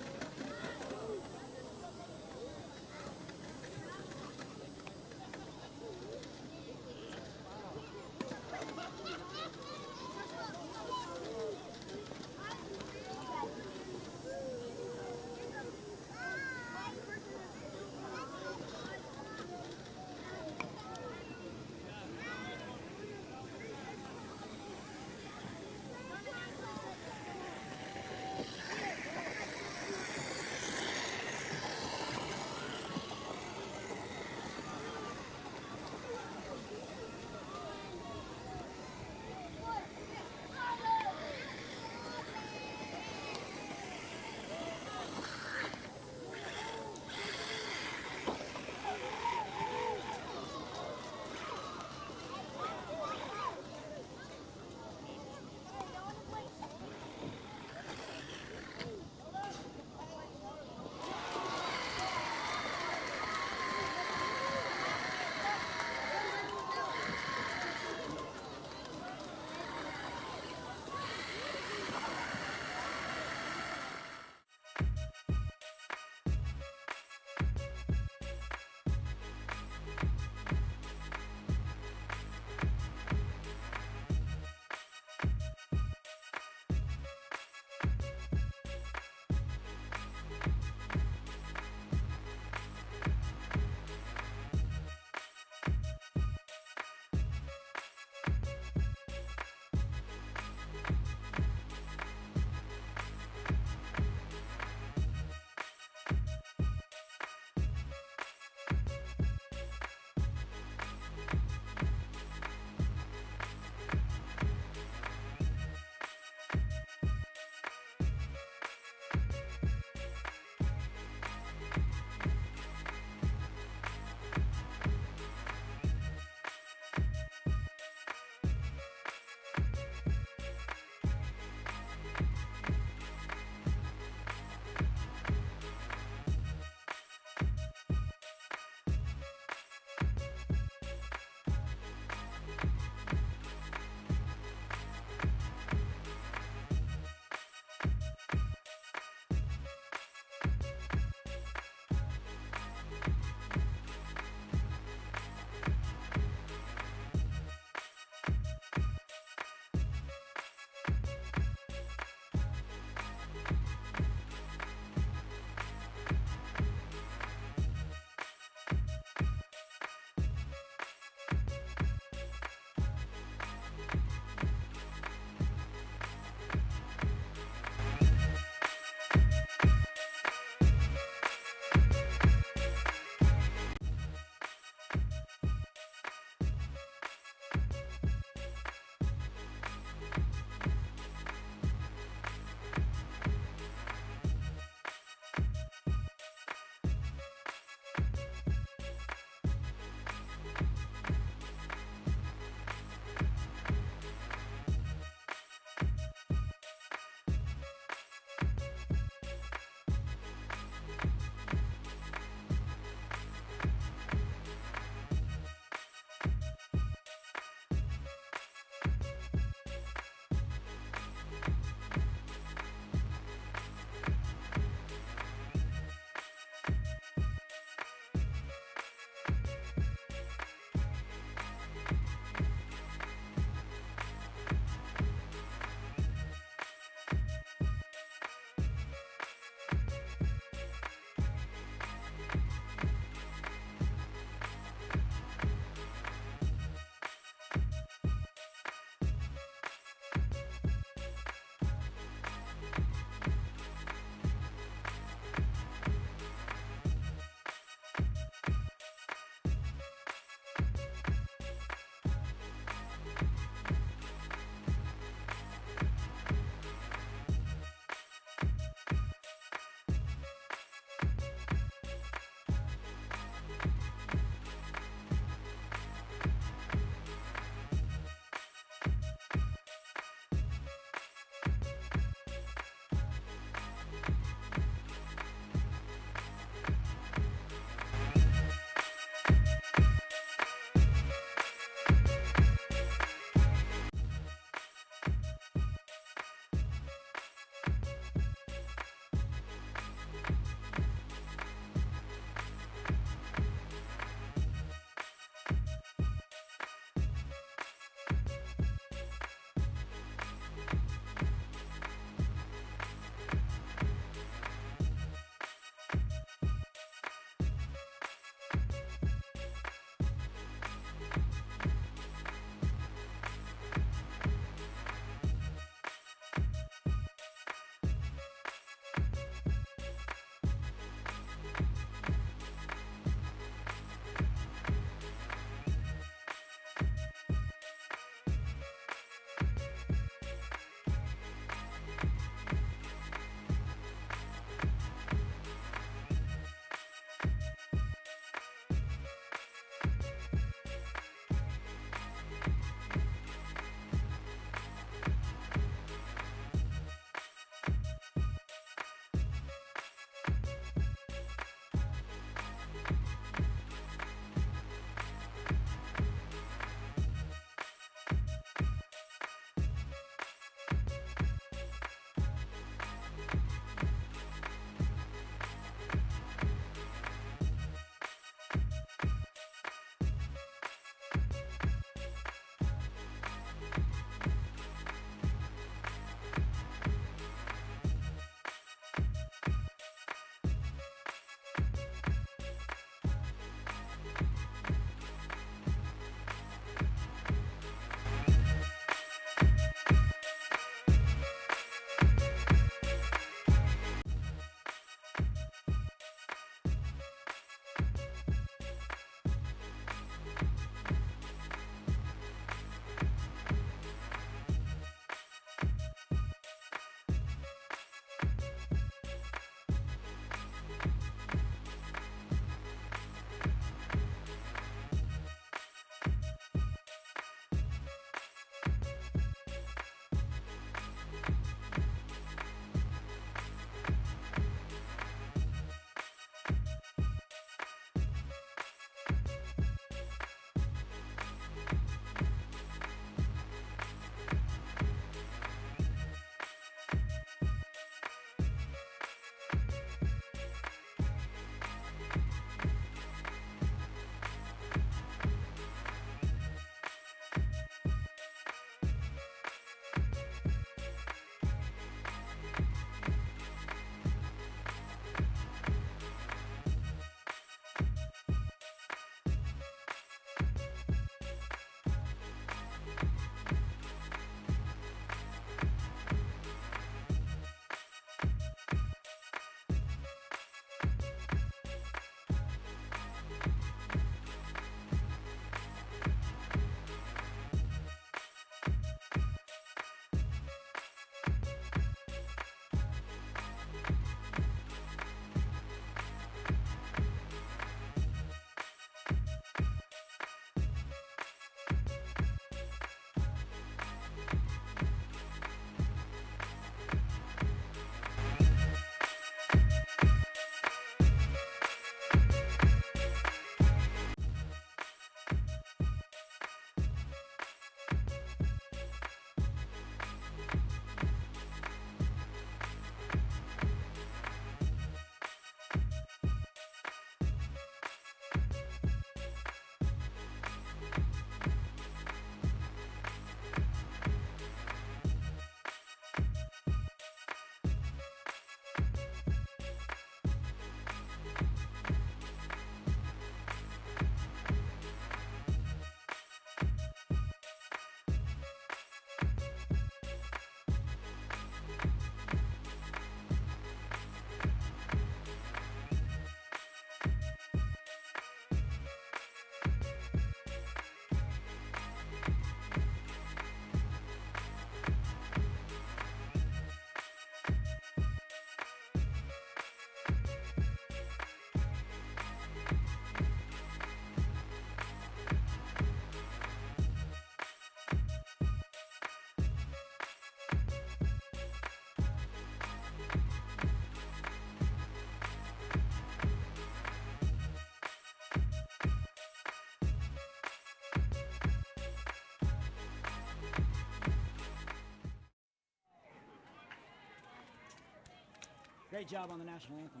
Great job on the national anthem.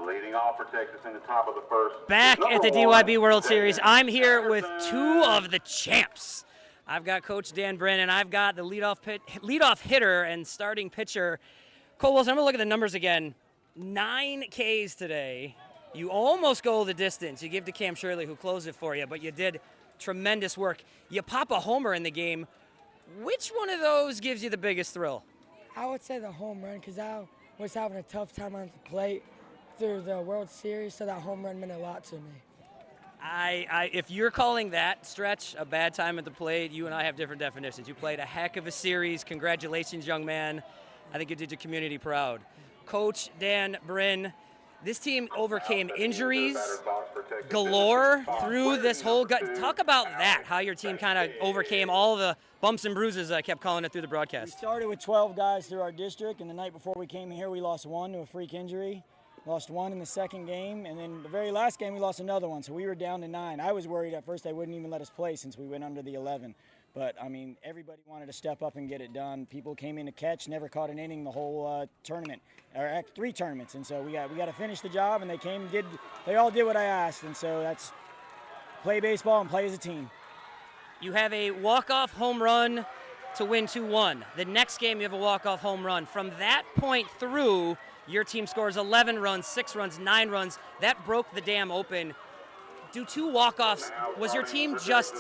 Leading off for Texas in the top of the first. Back at the DYB World Series, I'm here with two of the champs. I've got Coach Dan Brin, and I've got the leadoff hitter and starting pitcher, Cole Wilson. I'm going to look at the numbers again. 9 Ks today. You almost go the distance. You give to Cam Shirley, who closed it for you, but you did tremendous work. You pop a homer in the game. Which one of those gives you the biggest thrill? I would say the home run, because I was having a tough time on the plate through the World Series, so that home run meant a lot to me. If you're calling that stretch a bad time at the plate, you and I have different definitions. You played a heck of a series. Congratulations, young man. I think you did your community proud. Coach Dan Brin, this team overcame injuries galore through this whole talk about that, how your team kind of overcame all the bumps and bruises, I kept calling it through the broadcast. We started with 12 guys through our district, and the night before we came here, we lost 1 to a freak injury. Lost 1 in the second game, and then the very last game we lost another one, so we were down to 9. I was worried at first they wouldn't even let us play since we went under the 11. But, I mean, everybody wanted to step up and get it done. People came in to catch, never caught an inning the whole tournament, or 3 tournaments. And so we got to finish the job, and they all did what I asked. And so that's play baseball and play as a team. You have a walk-off home run to win 2-1. The next game you have a walk-off home run. From that point through, your team scores 11 runs, 6 runs, 9 runs. That broke the dam open. Do 2 walk-offs. Was your team just,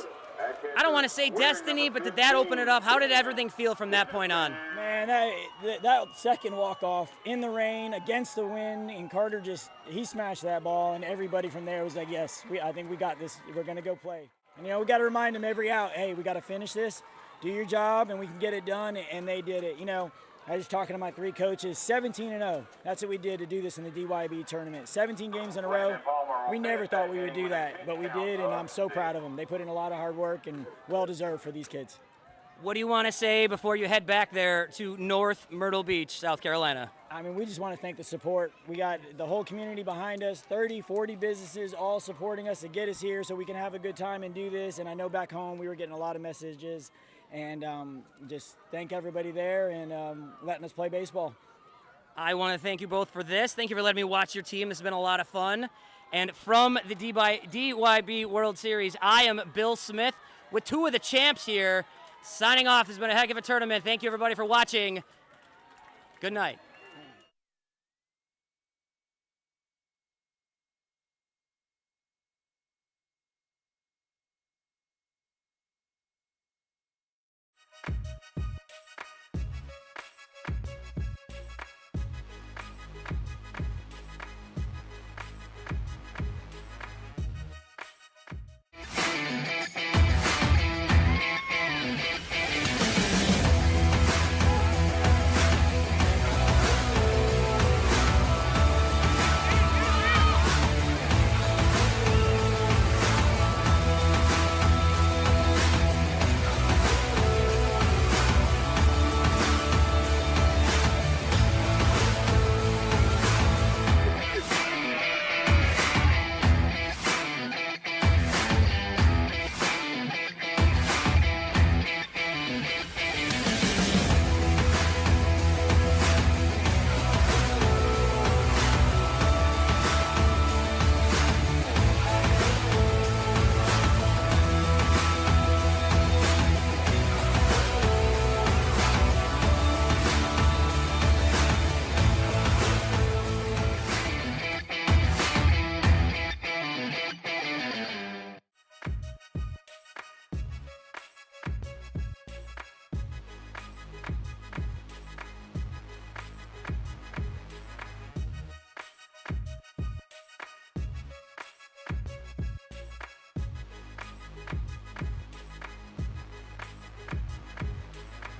I don't want to say destiny, but did that open it up? How did everything feel from that point on? Man, that second walk-off in the rain, against the wind, and Carter he smashed that ball, and everybody from there was like, yes, I think we got this. We're going to go play. And, we got to remind them every out, hey, we got to finish this, do your job, and we can get it done, and they did it. I was talking to my 3 coaches, 17-0. That's what we did to do this in the DYB tournament. 17 games in a row. We never thought we would do that, but we did, and I'm so proud of them. They put in a lot of hard work and well-deserved for these kids. What do you want to say before you head back there to North Myrtle Beach, South Carolina? I mean, we just want to thank the support. We got the whole community behind us, 30, 40 businesses all supporting us to get us here so we can have a good time and do this. And I know back home we were getting a lot of messages. And just thank everybody there and letting us play baseball. I want to thank you both for this. Thank you for letting me watch your team. This has been a lot of fun. And from the DYB World Series, I am Bill Smith with 2 of the champs here. Signing off. It's been a heck of a tournament. Thank you, everybody, for watching. Good night.